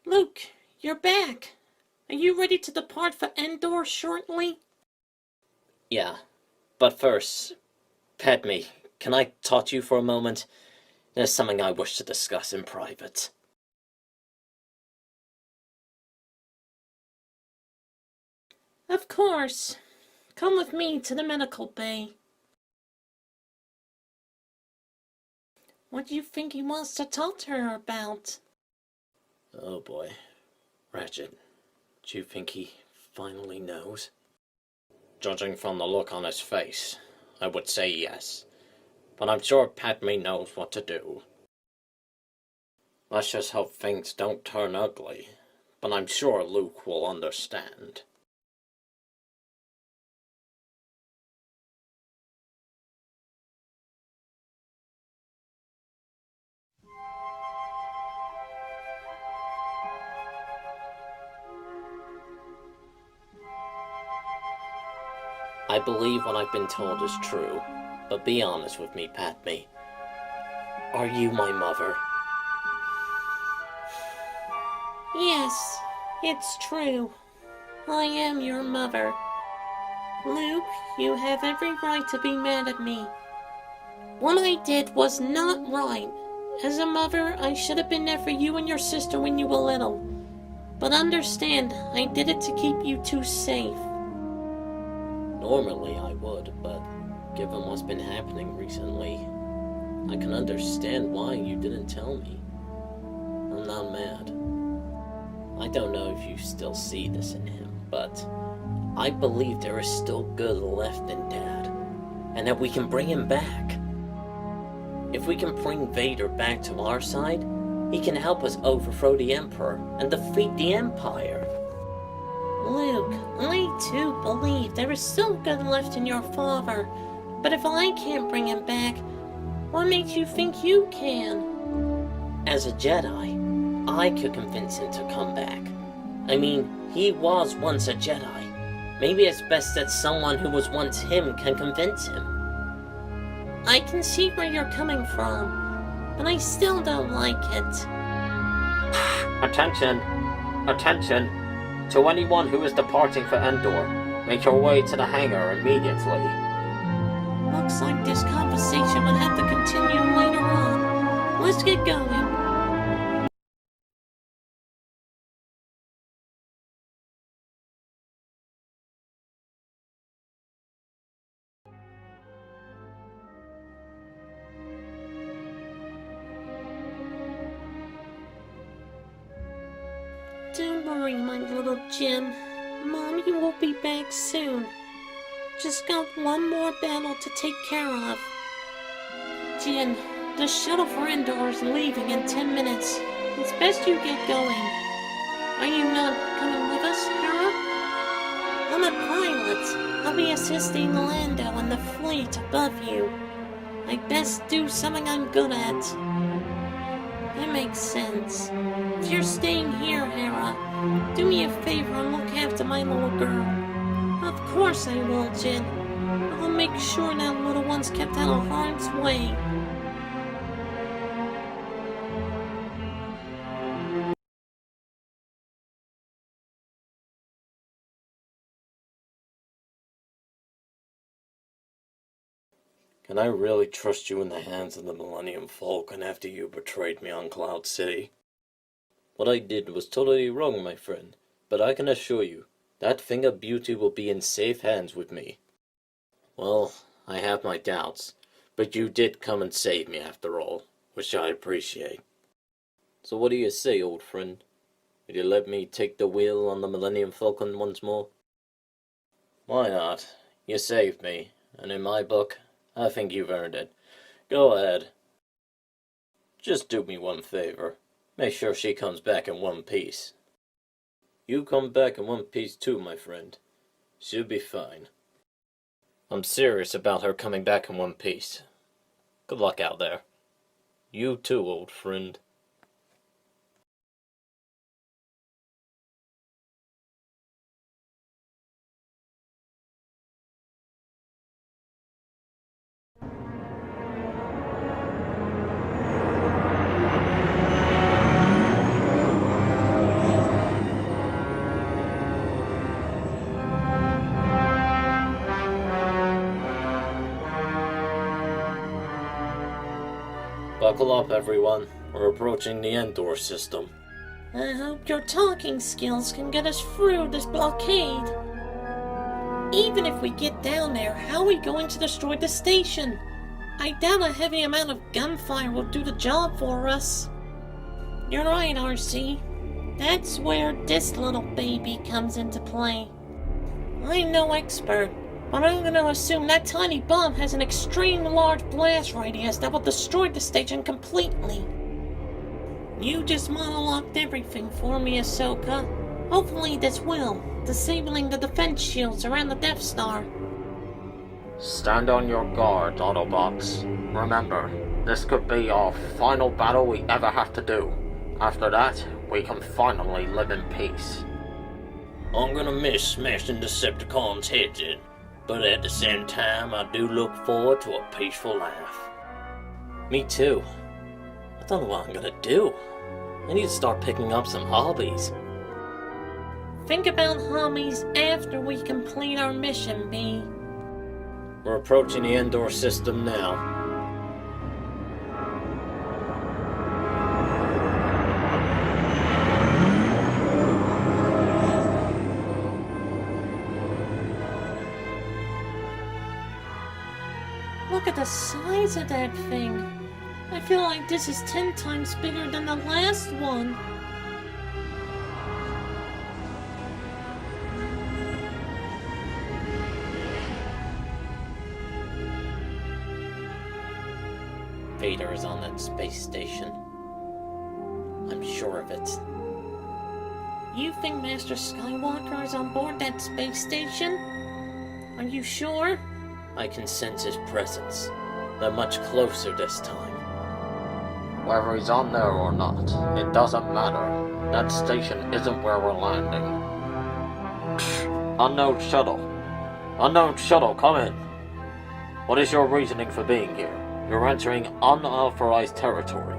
Luke, you're back. Are you ready to depart for Endor shortly? Yeah, but first, Padme, can I talk to you for a moment? There's something I wish to discuss in private. Of course. Come with me to the medical bay. What do you think he wants to talk to her about? Oh boy. Ratchet, do you think he finally knows? Judging from the look on his face, I would say yes. But I'm sure Padme knows what to do. Let's just hope things don't turn ugly. But I'm sure Luke will understand. I believe what I've been told is true, but be honest with me, Padme. Are you my mother? Yes, it's true. I am your mother. Luke, you have every right to be mad at me. What I did was not right. As a mother, I should have been there for you and your sister when you were little. But understand, I did it to keep you two safe. Normally I would, but given what's been happening recently, I can understand why you didn't tell me. I'm not mad. I don't know if you still see this in him, but I believe there is still good left in Dad, and that we can bring him back. If we can bring Vader back to our side, he can help us overthrow the Emperor and defeat the Empire. Luke, I too believe there is still good left in your father. But if I can't bring him back, what makes you think you can? As a Jedi, I could convince him to come back. I mean, he was once a Jedi. Maybe it's best that someone who was once him can convince him. I can see where you're coming from, but I still don't like it. Attention! Attention! To anyone who is departing for Endor, make your way to the hangar immediately. Looks like this conversation will have to continue later on. Let's get going. Don't worry, my little Jim. Mommy will be back soon. Just got one more battle to take care of. Jin, the shuttle for Endor is leaving in 10 minutes. It's best you get going. Are you not coming with us, Hera? I'm a pilot. I'll be assisting Lando and the fleet above you. I best do something I'm good at. That makes sense. If you're staying here, Hera, do me a favor and look after my little girl. Of course I will, Jin. I'll make sure that little one's kept out of harm's way. Can I really trust you in the hands of the Millennium Falcon after you betrayed me on Cloud City? What I did was totally wrong, my friend, but I can assure you, that thing of beauty will be in safe hands with me. Well, I have my doubts, but you did come and save me after all, which I appreciate. So what do you say, old friend? Will you let me take the wheel on the Millennium Falcon once more? Why not? You saved me, and in my book, I think you've earned it. Go ahead. Just do me one favor. Make sure she comes back in one piece. You come back in one piece too, my friend. She'll be fine. I'm serious about her coming back in one piece. Good luck out there. You too, old friend. Buckle up, everyone. We're approaching the Endor system. I hope your talking skills can get us through this blockade. Even if we get down there, how are we going to destroy the station? I doubt a heavy amount of gunfire will do the job for us. You're right, RC. That's where this little baby comes into play. I'm no expert, but I'm gonna assume that tiny bomb has an extremely large blast radius that will destroy the station completely. You just monologued everything for me, Ahsoka. Hopefully this will, disabling the defense shields around the Death Star. Stand on your guard, Autobots. Remember, this could be our final battle we ever have to do. After that, we can finally live in peace. I'm gonna miss smashing Decepticons' heads in, but at the same time, I do look forward to a peaceful life. Me too. I don't know what I'm gonna do. I need to start picking up some hobbies. Think about hobbies after we complete our mission, B. We're approaching the Endor system now. Look at the size of that thing. I feel like this is 10 times bigger than the last one. Vader is on that space station. I'm sure of it. You think Master Skywalker is on board that space station? Are you sure? I can sense his presence. They're much closer this time. Whether he's on there or not, it doesn't matter. That station isn't where we're landing. Unknown shuttle. Unknown shuttle, come in. What is your reasoning for being here? You're entering unauthorized territory.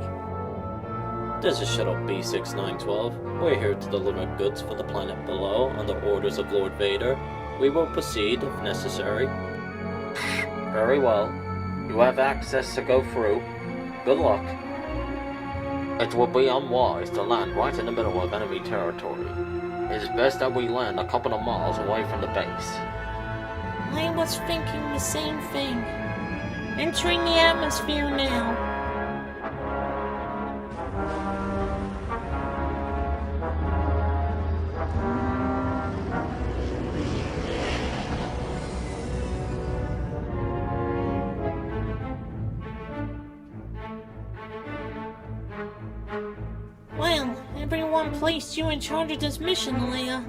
This is Shuttle B6912. We're here to deliver goods for the planet below on the orders of Lord Vader. We will proceed if necessary. Very well. You have access to go through. Good luck. It will be unwise to land right in the middle of enemy territory. It is best that we land a couple of miles away from the base. I was thinking the same thing. Entering the atmosphere now. Well, everyone placed you in charge of this mission, Leia.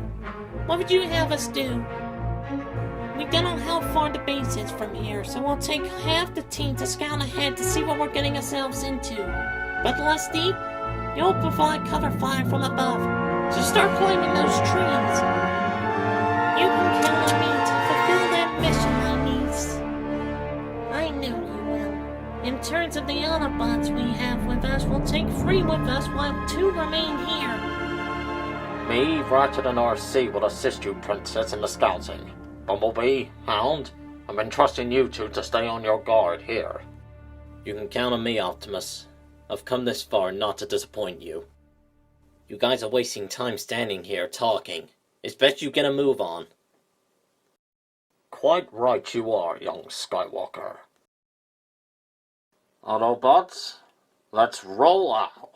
What would you have us do? We don't know how far the base is from here, so we'll take half the team to scout ahead to see what we're getting ourselves into. But Lusty, you'll provide cover fire from above, so start climbing those trees. You can count on me to fulfill that mission, my niece. I know you will. In terms of the Autobots we have with us, we'll take 3 with us while 2 remain here. Me, Ratchet, and RC will assist you, Princess, in the scouting. Bumblebee, Hound, I've been trusting you two to stay on your guard here. You can count on me, Optimus. I've come this far not to disappoint you. You guys are wasting time standing here talking. It's best you get a move on. Quite right you are, young Skywalker. Autobots, let's roll out.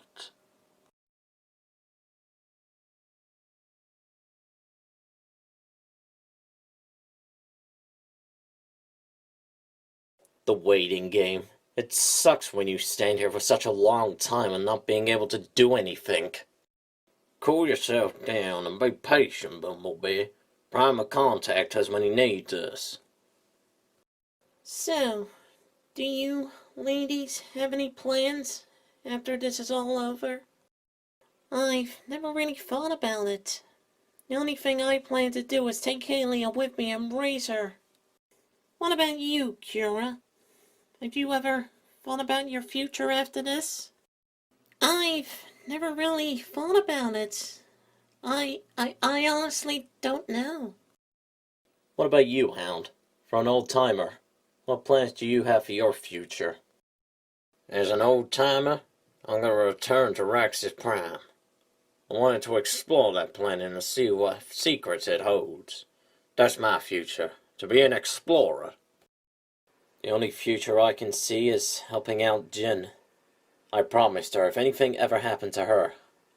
The waiting game. It sucks when you stand here for such a long time and not being able to do anything. Cool yourself down and be patient, Bumblebee. Prime of contact us when he needs us. So, do you ladies have any plans after this is all over? I've never really thought about it. The only thing I plan to do is take Halia with me and raise her. What about you, Kira? Have you ever thought about your future after this? I've never really thought about it. I honestly don't know. What about you, Hound? For an old-timer, what plans do you have for your future? As an old-timer, I'm gonna return to Raxus Prime. I wanted to explore that planet and see what secrets it holds. That's my future, to be an explorer. The only future I can see is helping out Jin. I promised her if anything ever happened to her,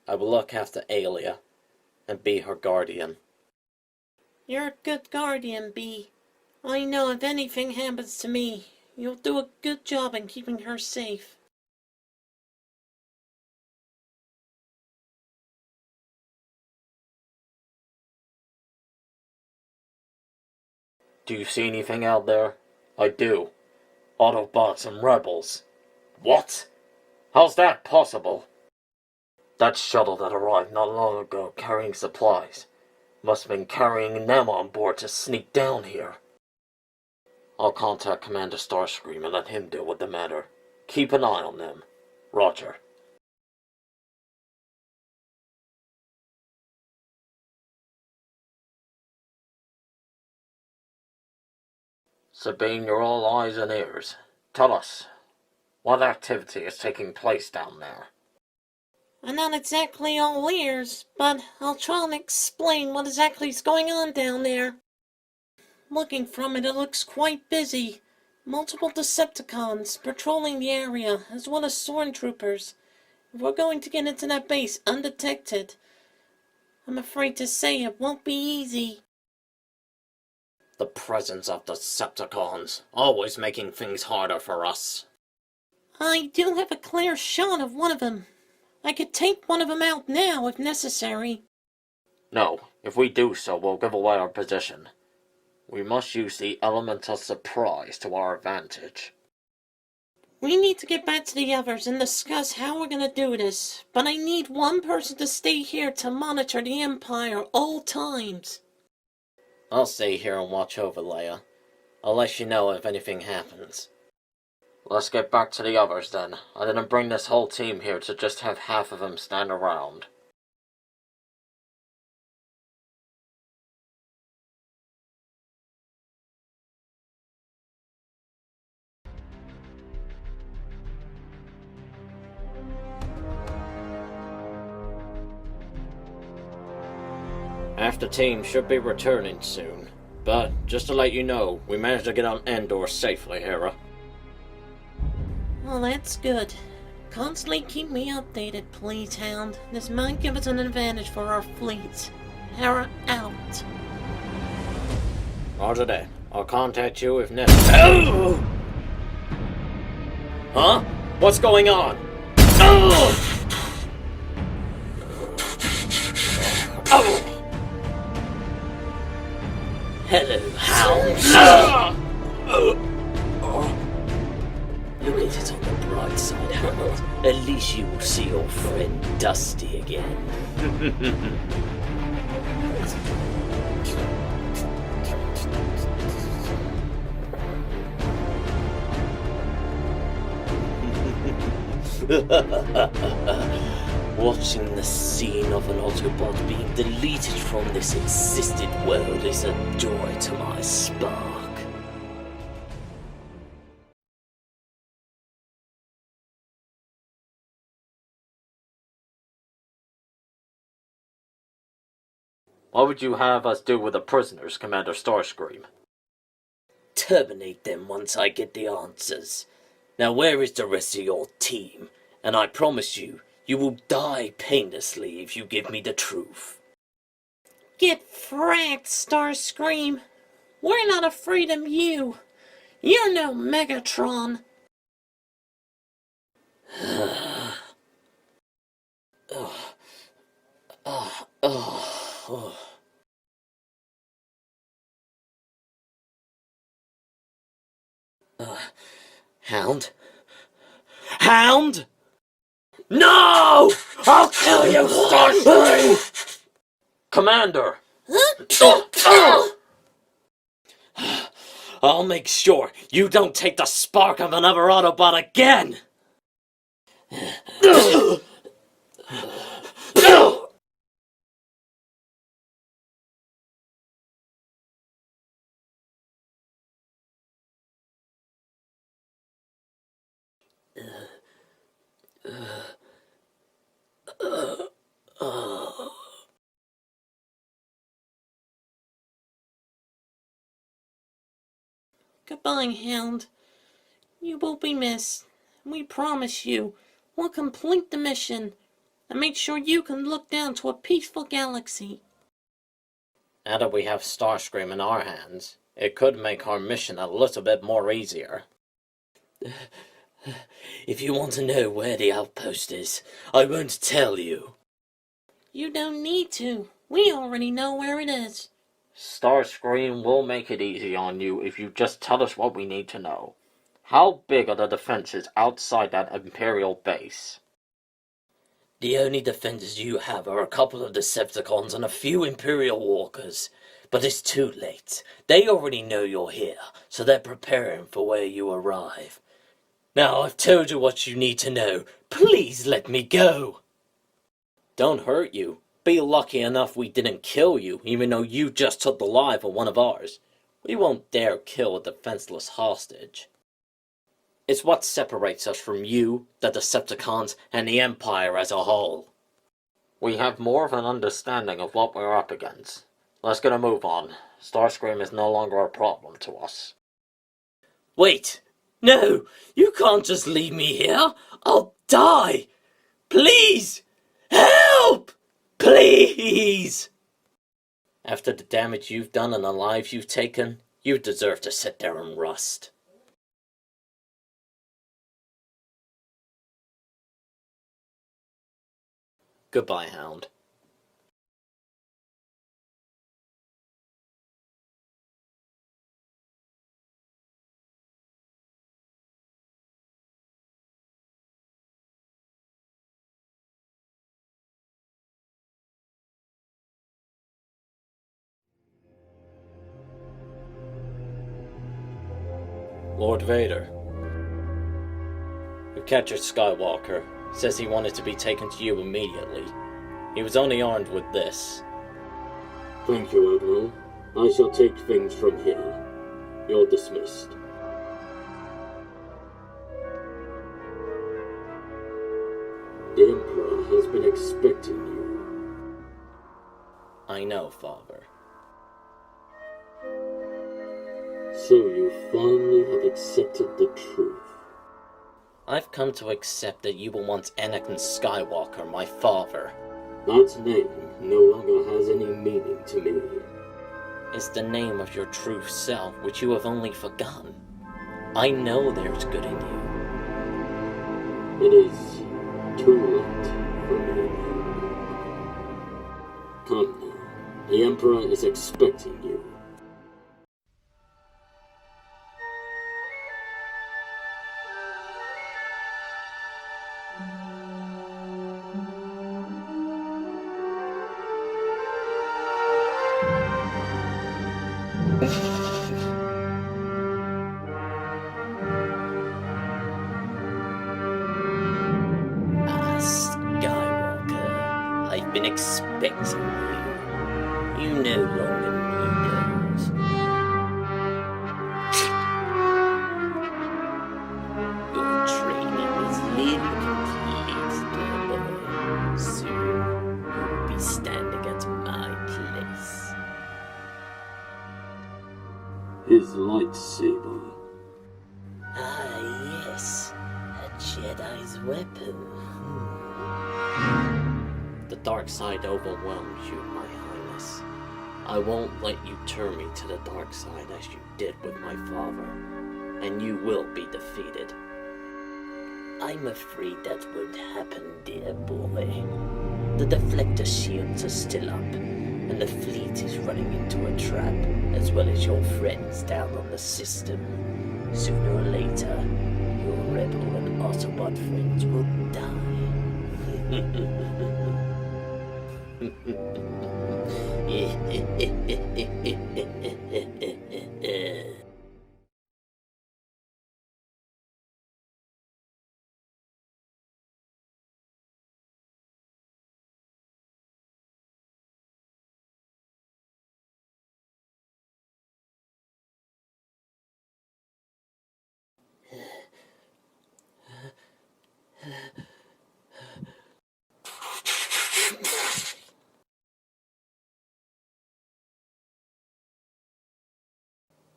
I will look after Aelia and be her guardian. You're a good guardian, Bee. I know if anything happens to me, you'll do a good job in keeping her safe. Do you see anything out there? I do. Autobots and rebels. What? How's that possible? That shuttle that arrived not long ago carrying supplies must have been carrying them on board to sneak down here. I'll contact Commander Starscream and let him deal with the matter. Keep an eye on them. Roger. Sabine, you're all eyes and ears. Tell us, what activity is taking place down there? I'm not exactly all ears, but I'll try and explain what exactly is going on down there. Looking from it, it looks quite busy. Multiple Decepticons patrolling the area, as well as stormtroopers. If we're going to get into that base undetected, I'm afraid to say it won't be easy. The presence of Decepticons, always making things harder for us. I do have a clear shot of one of them. I could take one of them out now if necessary. No, if we do so, we'll give away our position. We must use the element of surprise to our advantage. We need to get back to the others and discuss how we're gonna do this, but I need one person to stay here to monitor the Empire all times. I'll stay here and watch over Leia. I'll let you know if anything happens. Let's get back to the others then. I didn't bring this whole team here to just have half of them stand around. Half the team should be returning soon. But, just to let you know, we managed to get on Endor safely, Hera. Well, that's good. Constantly keep me updated, please, Hound. This might give us an advantage for our fleets. Hera out. Roger that. I'll contact you if necessary. Huh? What's going on? Hello, hounds. Look at it on the bright side, Harold. At least you will see your friend Dusty again. Watching the scene of an Autobot being deleted from this existed world is a joy to my spark. What would you have us do with the prisoners, Commander Starscream? Terminate them once I get the answers. Now where is the rest of your team? And I promise you, you will die painlessly if you give me the truth. Get fracked, Starscream. We're not afraid of you. You're no Megatron. Hound? Hound? No! I'll kill you, Starscream! Commander! I'll make sure you don't take the spark of another Autobot again! Goodbye, Hound. You will be missed. We promise you, we'll complete the mission and make sure you can look down to a peaceful galaxy. Now that we have Starscream in our hands, it could make our mission a little bit more easier. If you want to know where the outpost is, I won't tell you. You don't need to. We already know where it is. Starscream will make it easy on you if you just tell us what we need to know. How big are the defenses outside that Imperial base? The only defenders you have are a couple of Decepticons and a few Imperial walkers. But it's too late. They already know you're here, so they're preparing for where you arrive. Now I've told you what you need to know. Please let me go. Don't hurt you. Be lucky enough we didn't kill you, even though you just took the life of one of ours. We won't dare kill a defenseless hostage. It's what separates us from you, the Decepticons, and the Empire as a whole. We have more of an understanding of what we're up against. Let's get a move on. Starscream is no longer a problem to us. Wait! No! You can't just leave me here! I'll die! Please! Help! Please! After the damage you've done and the lives you've taken, you deserve to sit there and rust. Goodbye, Hound. Lord Vader. We've captured Skywalker. Says he wanted to be taken to you immediately. He was only armed with this. Thank you, Admiral. I shall take things from here. You're dismissed. The Emperor has been expecting you. I know, Father. So you finally have accepted the truth. I've come to accept that you were once Anakin Skywalker, my father. That name no longer has any meaning to me. It's the name of your true self, which you have only forgotten. I know there's good in you. It is too late for me now. Come now. The Emperor is expecting you. Skywalker, I've been expecting you. You no longer need us. Your training is nearly complete, dear boy. Soon you will be standing at my place. His lightsaber. Ah, yes. A Jedi's weapon. The dark side overwhelms you, my highness. I won't let you turn me to the dark side as you did with my father, and you will be defeated. I'm afraid that won't happen, dear boy. The deflector shields are still up, and the fleet is running into a trap, as well as your friends down on the system. Sooner or later, your Rebel and Autobot friends will die.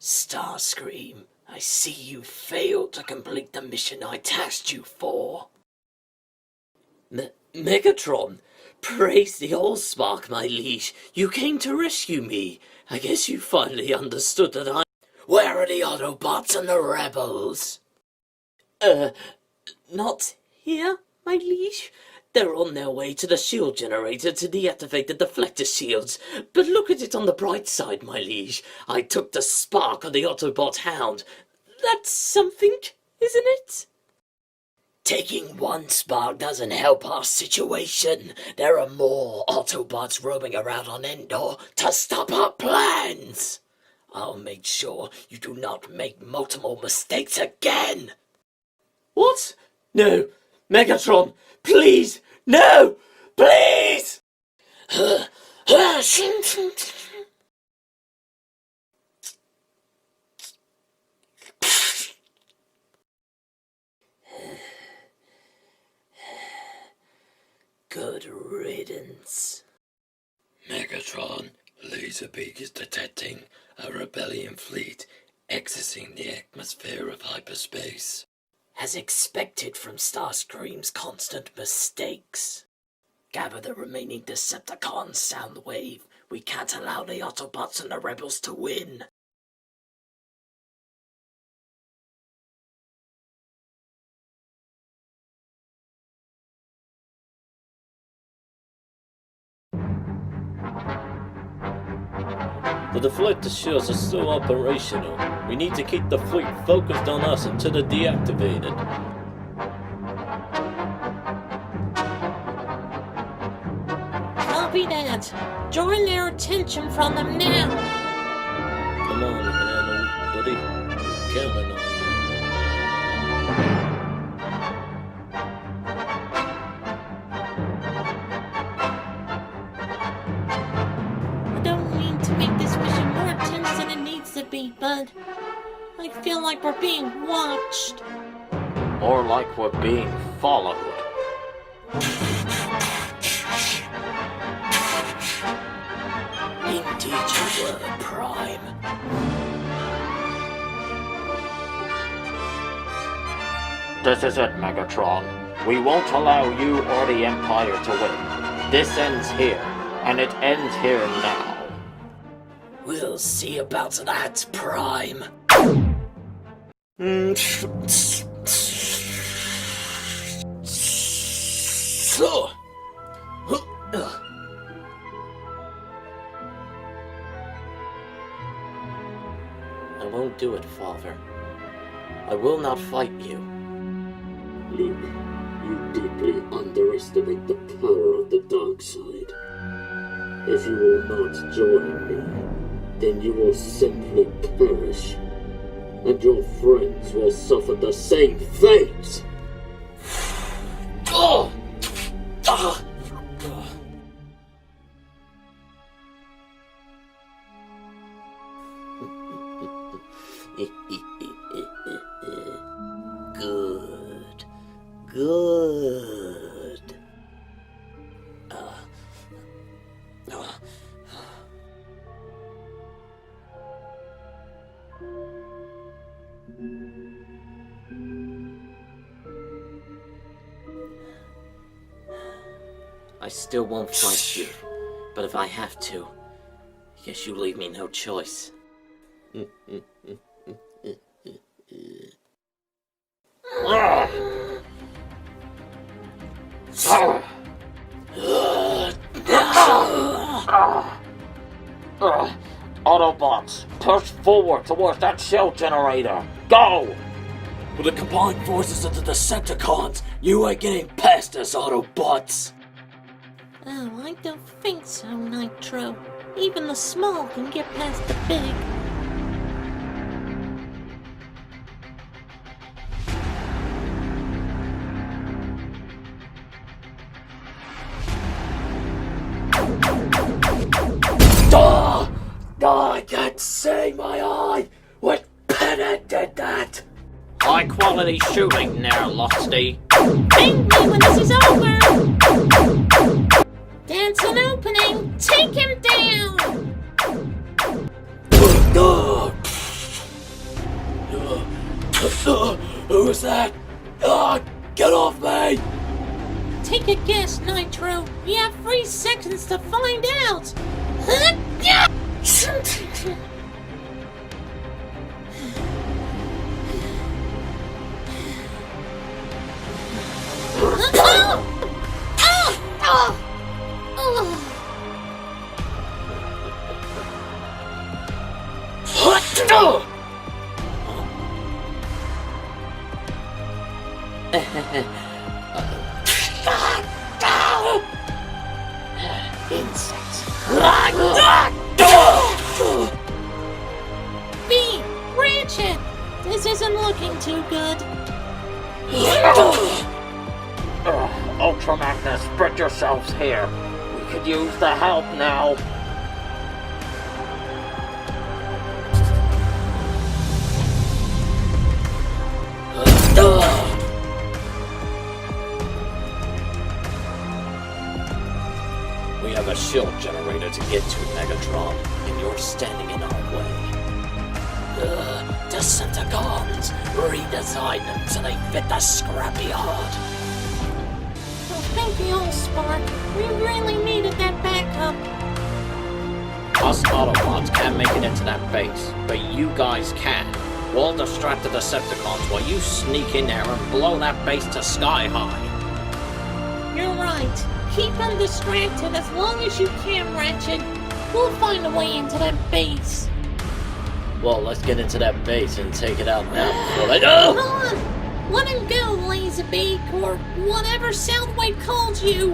Starscream, I see you failed to complete the mission I tasked you for. Megatron, praise the Allspark, my liege. You came to rescue me. I guess you finally understood that I... Where are the Autobots and the Rebels? Not here, my liege. They're on their way to the shield generator to deactivate the deflector shields. But look at it on the bright side, my liege. I took the spark on the Autobot Hound. That's something, isn't it? Taking one spark doesn't help our situation. There are more Autobots roaming around on Endor to stop our plans. I'll make sure you do not make multiple mistakes again. What? No, Megatron, please, no, please! Good riddance. Megatron, Laserbeak is detecting a rebellion fleet exiting the atmosphere of hyperspace. As expected from Starscream's constant mistakes. Gather the remaining Decepticons, Soundwave. We can't allow the Autobots and the Rebels to win. The deflector shields are still operational. We need to keep the fleet focused on us until they're deactivated. Copy that. Drawing their attention from them now. Come on, man, old buddy. I'm counting on I don't mean to make this mission more intense than it needs to be, but I feel like we're being watched. Or like we're being followed. Indeed you were, Prime. This is it, Megatron. We won't allow you or the Empire to win. This ends here, and it ends here now. We'll see about that, Prime. I won't do it, Father. I will not fight you. Luke, you deeply underestimate the power of the dark side. If you will not join me, then you will simply perish, and your friends will suffer the same fate! Oh! Good. Good. I still won't fight you, but if I have to, I guess you leave me no choice. Autobots, push forward towards that shell generator. Go! With the combined forces of the Decepticons, you ain't getting past us, Autobots! Oh, I don't think so, Nitro. Even the small can get past the big. I can't see my eye! What Bennett did that! High quality shooting there, Lofty. Thank me when this is over! That's an opening! Take him down! Who's that? Get off me! Take a guess, Nitro. You have 3 seconds to find out. B, Ratchet, this isn't looking too good. Ultra Magnus, spread yourselves here. We could use the help now. We have a shield generator to get to, Megatron, and you're standing in our way. Decepticons! Redesign them so they fit the scrapyard. Oh, thank you, Spark. We really needed that backup. Us Autobots can't make it into that base, but you guys can. We'll distract the Decepticons while you sneak in there and blow that base to sky high. You're right. Keep them distracted as long as you can, Ratchet. We'll find a way into that base. Well, let's get into that base and take it out now before they... Come on! Let him go, Laserbeak, or whatever Soundwave called you!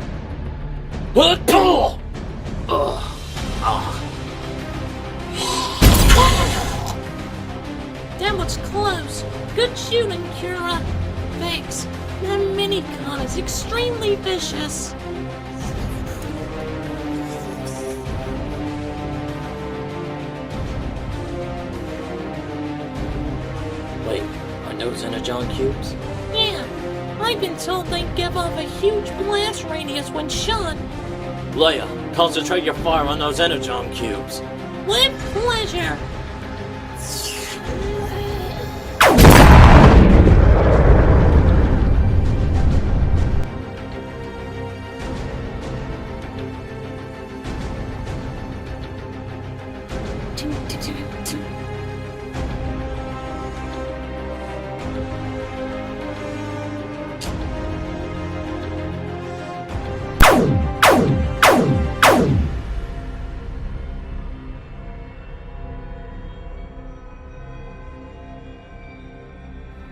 That was close. Good shooting, Kira. Thanks. That Minicon is extremely vicious. Wait, are those Energon cubes? Yeah, I've been told they give off a huge blast radius when shot. Leia, concentrate your fire on those Energon cubes. With pleasure.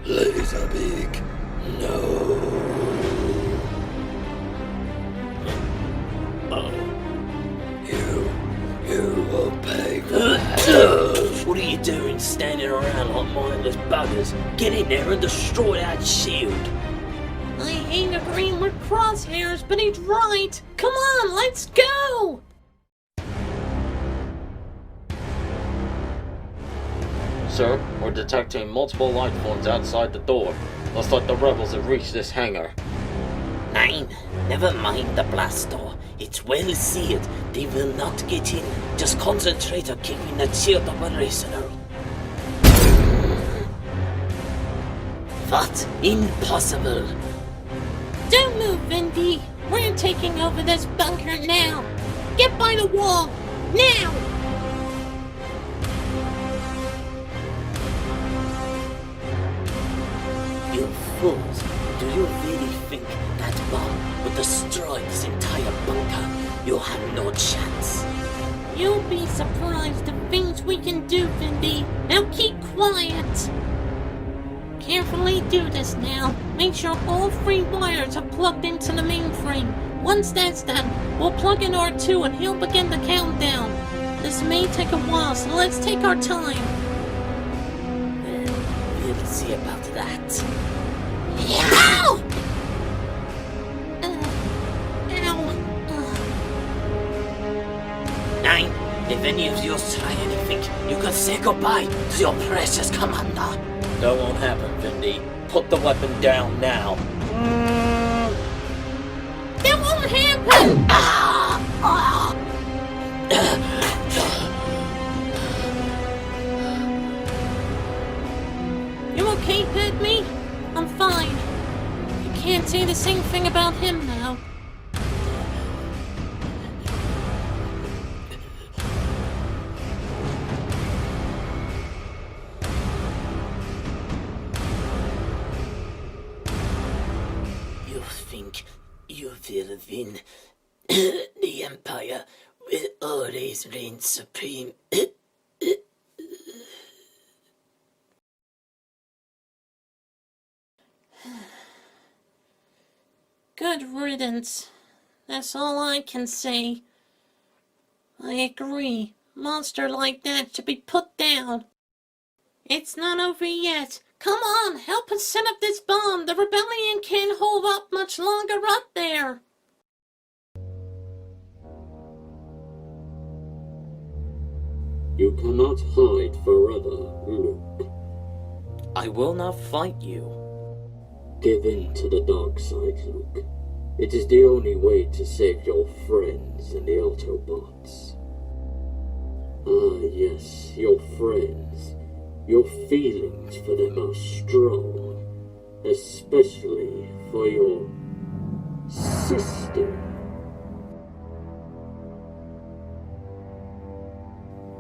Laserbeak, no. You will pay for that. What are you doing standing around like mindless buggers? Get in there and destroy that shield. I hate agreeing with Crosshairs, but he's right. Come on, let's go! Sir, we're detecting multiple life forms outside the door. Looks like the rebels have reached this hangar. 9. Never mind the blast door. It's well sealed. They will not get in. Just concentrate on keeping that shield operational. What? Impossible. Don't move, Vindy. We're taking over this bunker now. Get by the wall, now! You fools. Do you really think that bomb would destroy this entire bunker? You have no chance. You'll be surprised the things we can do, Vindy. Now keep quiet. Carefully do this now. Make sure all 3 wires are plugged into the mainframe. Once that's done, we'll plug in R2 and he'll begin the countdown. This may take a while, so let's take our time. We'll see about that. Ow! Ow. 9. If any of you try anything, you can say goodbye to your precious commander. That won't happen, Vindy. Put the weapon down now. That won't happen! You okay, Pet? the same thing about him now. You think you will win? The Empire will always reign supreme. Good riddance. That's all I can say. I agree. Monster like that should be put down. It's not over yet. Come on, help us set up this bomb. The rebellion can't hold up much longer up there. You cannot hide forever, Luke. I will not fight you. Give in to the dark side, Luke. It is the only way to save your friends and the Autobots. Ah, yes, your friends. Your feelings for them are strong, especially for your sister.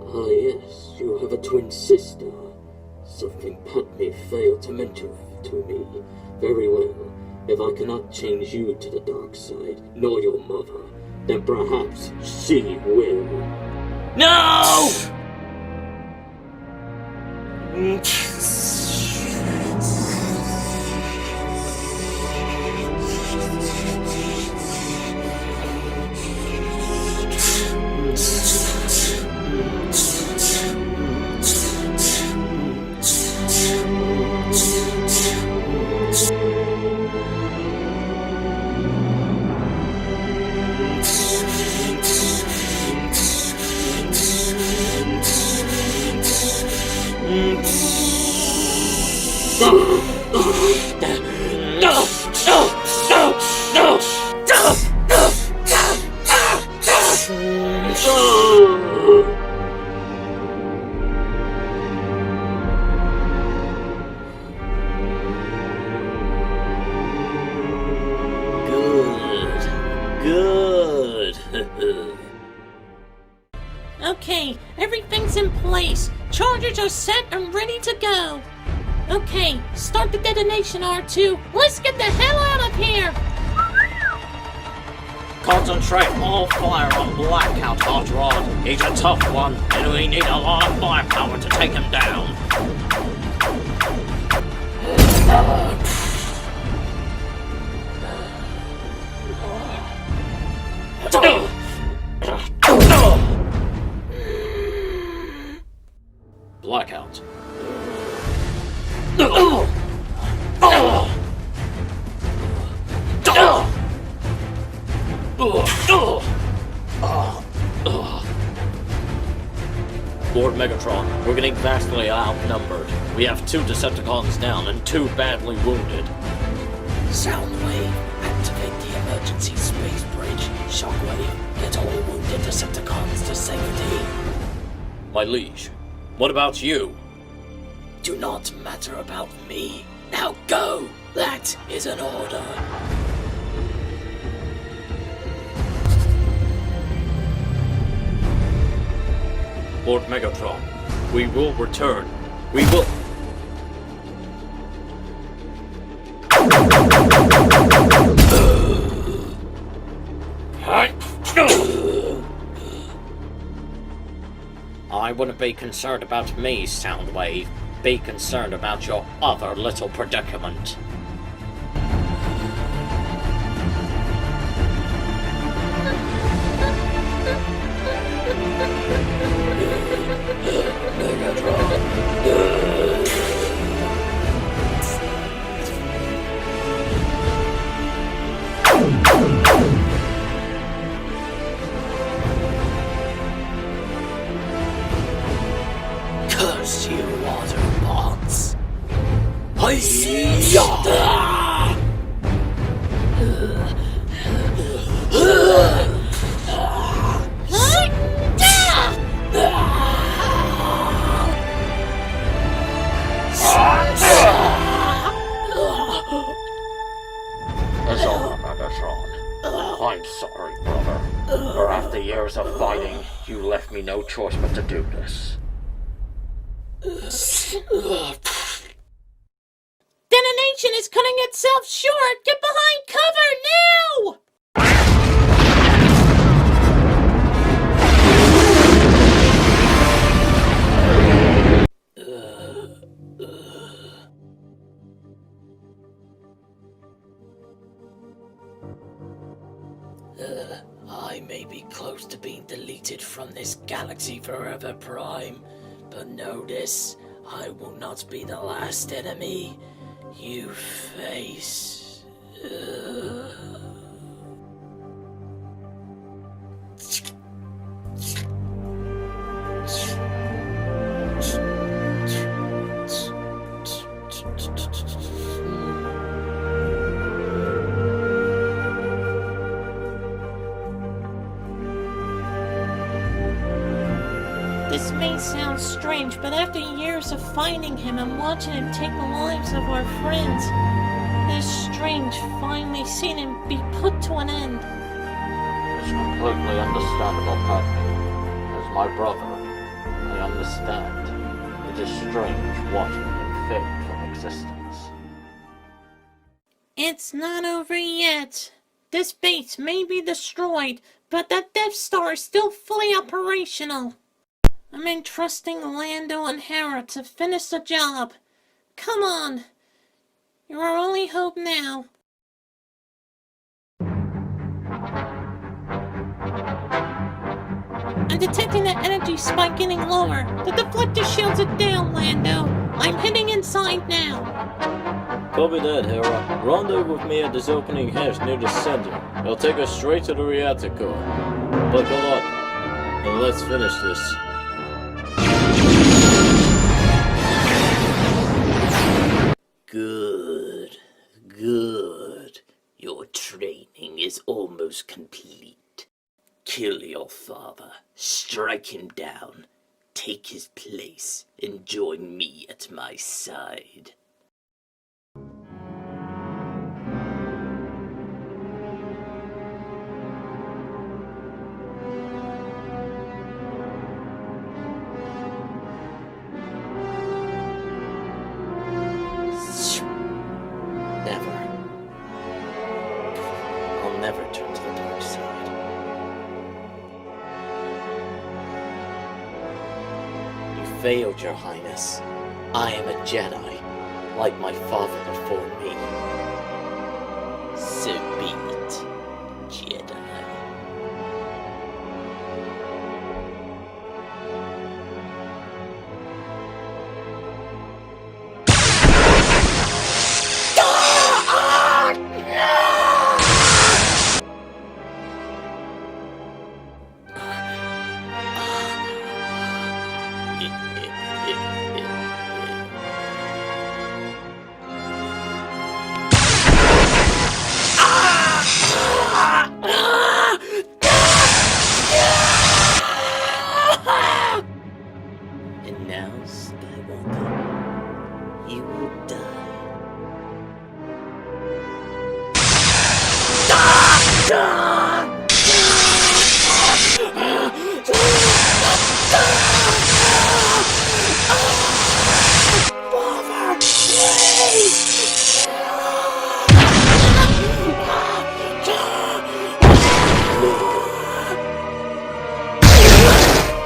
Ah, yes, you have a twin sister. Something Padme failed to mention to me. Very well. If I cannot change you to the dark side, nor your mother, then perhaps she will. No! Good. Okay, everything's in place. Chargers are set and ready to go. Okay, start the detonation, R2. Let's get the hell out of here. Concentrate all fire on Blackout, Hot Rod. He's a tough one, and we need a lot of firepower to take him down. Blackout. Lord Megatron, we're getting vastly outnumbered. We have 2 Decepticons down and 2 badly wounded. Soundwave, activate the emergency space bridge. Shockwave, get all wounded Decepticons to safety. My liege, what about you? Do not matter about me. Now go! That is an order. Lord Megatron, we will return. We will... I wouldn't be concerned about me, Soundwave. Be concerned about your other little predicament. Curse you, Autobots! Hi-ya! As sorry, Megatron. I'm sorry, brother. For after years of fighting, you left me no choice but to do this. Detonation is cutting itself short! Get behind cover now! I may be close to being deleted from this galaxy forever, Prime, but know this, I will not be the last enemy you face. This may sound strange, but after years of finding him and watching him take the lives of our friends, it is strange finally seeing him be put to an end. It's completely understandable, Padme. As my brother, I understand. It is strange watching him fade from existence. It's not over yet. This base may be destroyed, but that Death Star is still fully operational. I'm entrusting Lando and Hera to finish the job. Come on. You're our only hope now. I'm detecting the energy spike getting lower. The deflector shields it down, Lando. I'm hitting inside now. Copy that, Hera. Rendezvous with me at this opening hatch near the center. I'll take us straight to the reactor core. Buckle up, and let's finish this. Good, good. Your training is almost complete. Kill your father, strike him down, take his place, and join me at my side. Never. I'll never turn to the dark side. You failed, Your Highness. I am a Jedi, like my father before me. So be it, Jedi. And now, Skywalker, you will die. Father, please!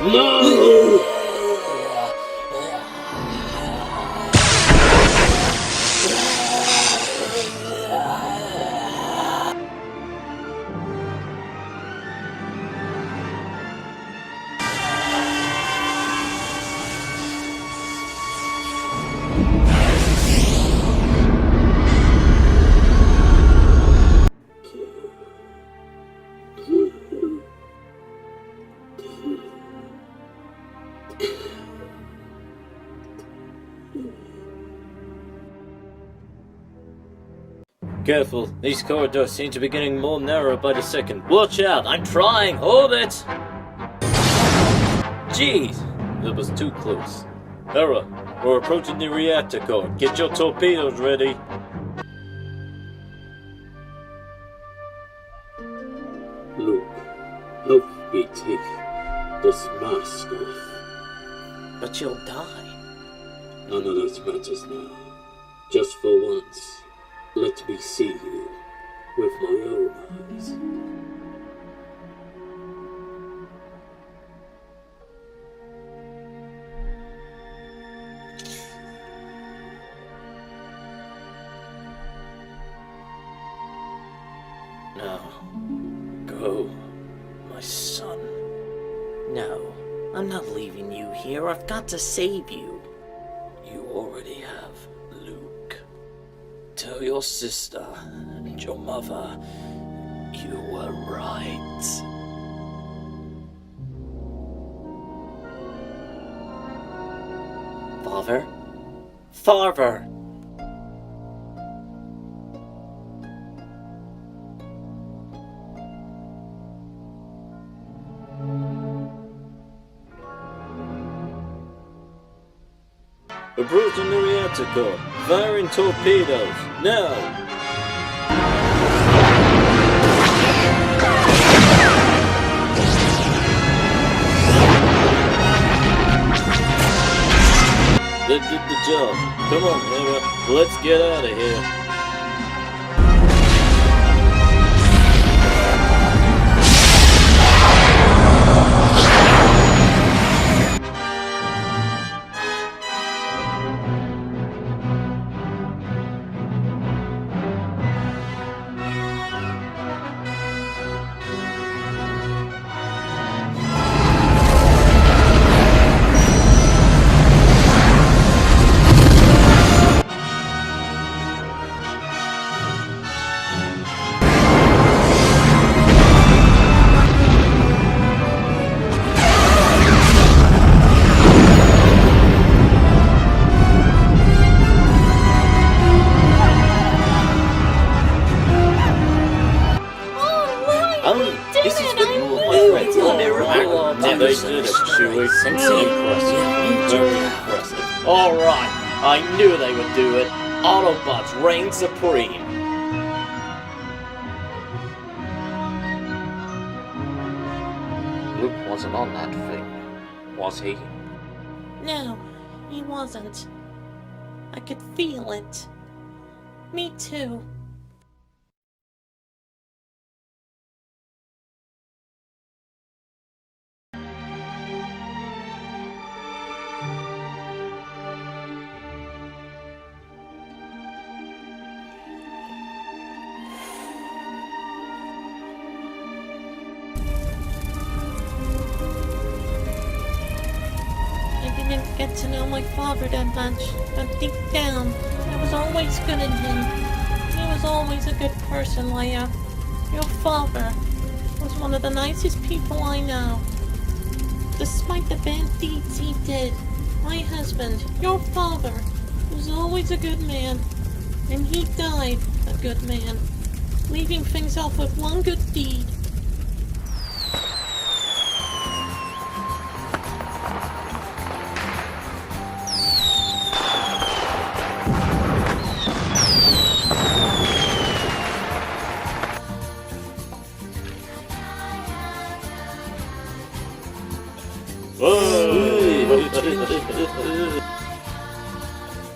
No! Careful, these corridors seem to be getting more narrow by the second. Watch out, I'm trying, hold it! Jeez, that was too close. Hera, we're approaching the reactor core. Get your torpedoes ready. Luke, help me take this mask off. But you'll die. None of that matters now. Just for once, let me see you with my own eyes. No. Go, my son. No, I'm not leaving you here. I've got to save you. You already have, Luke. Tell your sister and your mother you were right. Father? Father! Approach the new reactor core. Firing torpedoes. Now! They did the job. Come on, Hera. Let's get out of here. This is for you, my friends. A miracle. They did it, Chewie. Impressive. Very impressive. Alright, I knew they would do it. Autobots reign supreme. Luke wasn't on that thing, was he? No, he wasn't. I could feel it. Me too. I didn't get to know my father that much, but deep down, I was always good in him. He was always a good person, Leia. Your father was one of the nicest people I know. Despite the bad deeds he did, my husband, your father, was always a good man. And he died a good man, leaving things off with one good deed.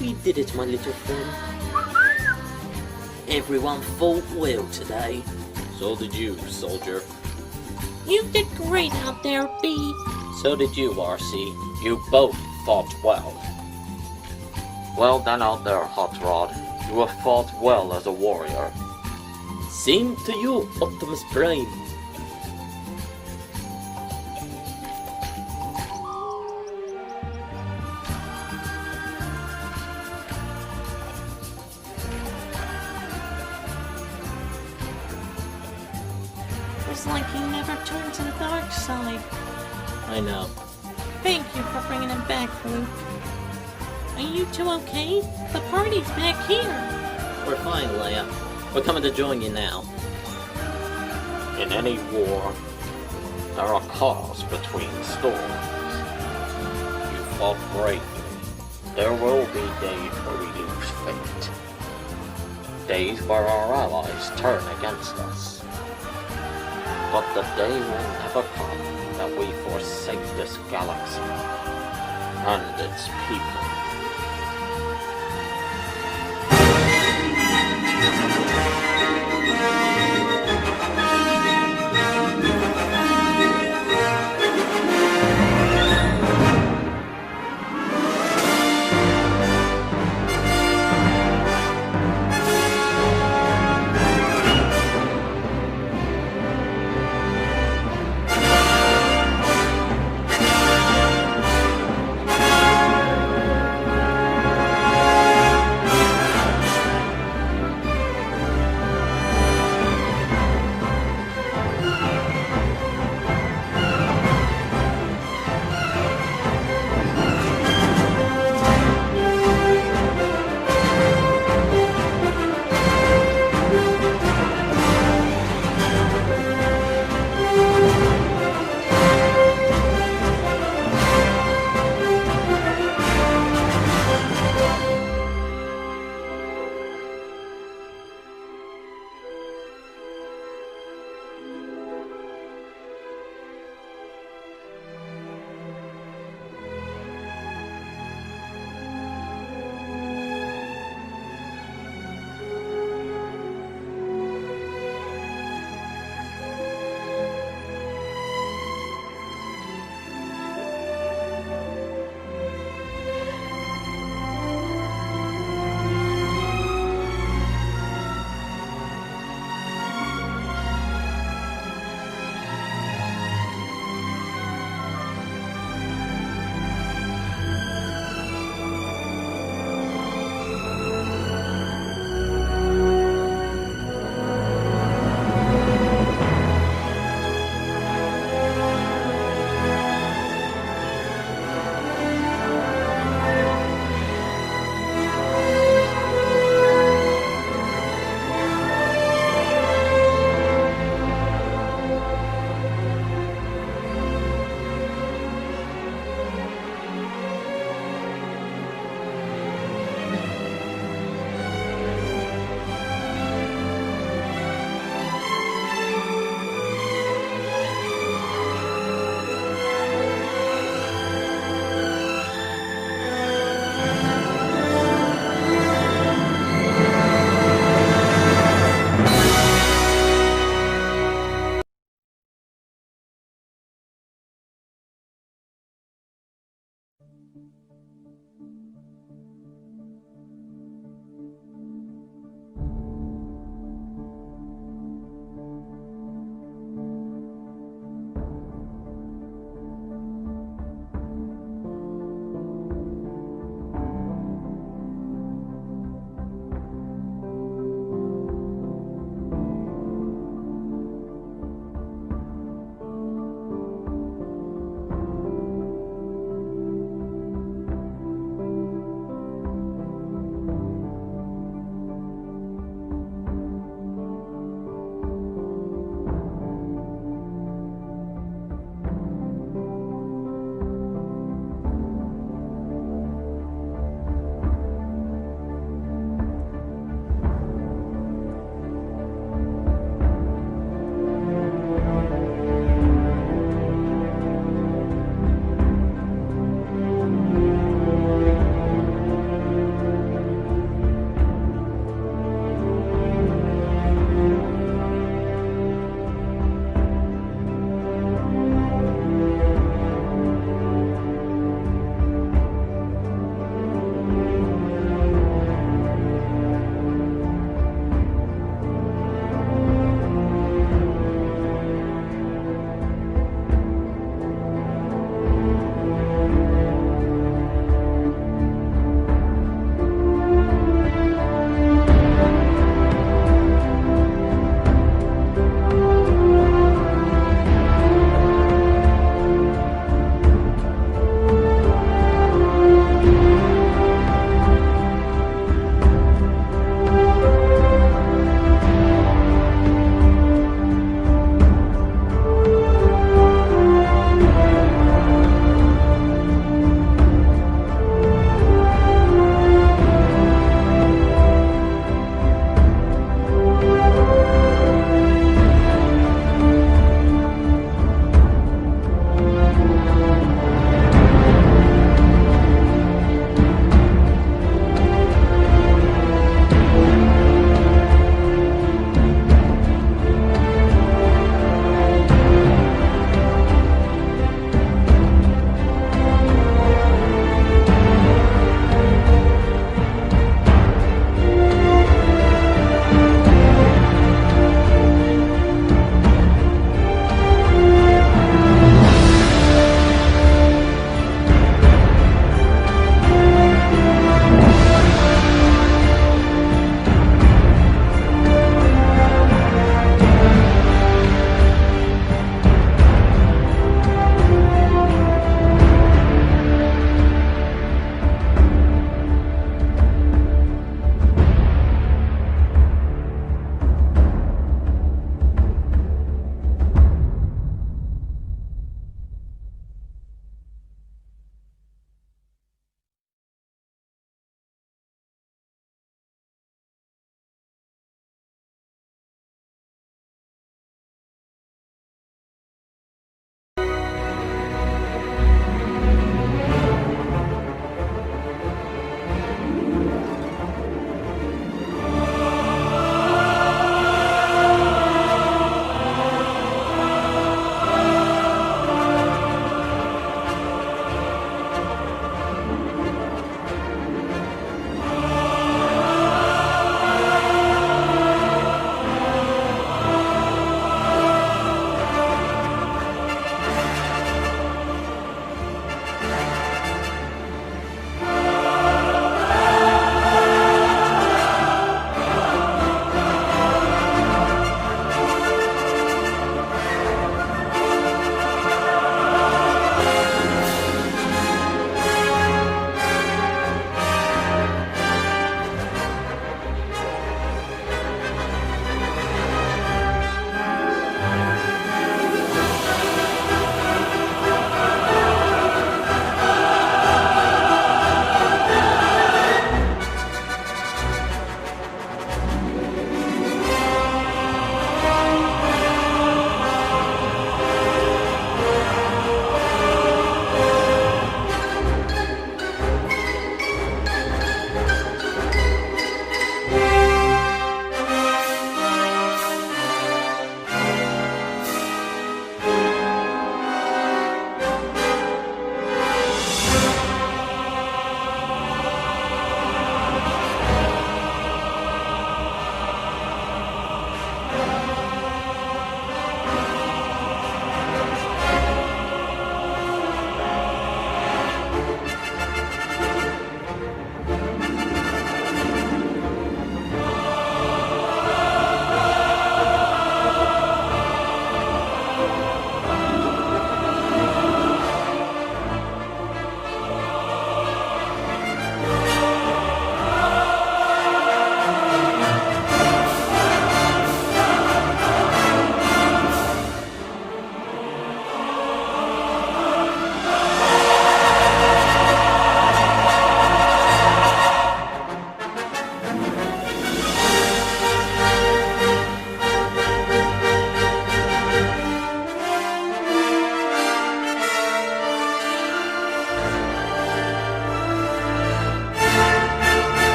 We did it, my little friend. Everyone fought well today. So did you, soldier. You did great out there, B. So did you, RC. You both fought well. Well done out there, Hot Rod. You have fought well as a warrior. Same to you, Optimus Prime. It's like he never turned to the dark side. I know. Thank you for bringing him back, Luke. Are you two okay? The party's back here. We're fine, Leia. We're coming to join you now. In any war, there are calls between storms. You fought bravely. There will be days where we lose fate. Days where our allies turn against us. But the day will never come that we forsake this galaxy and its people.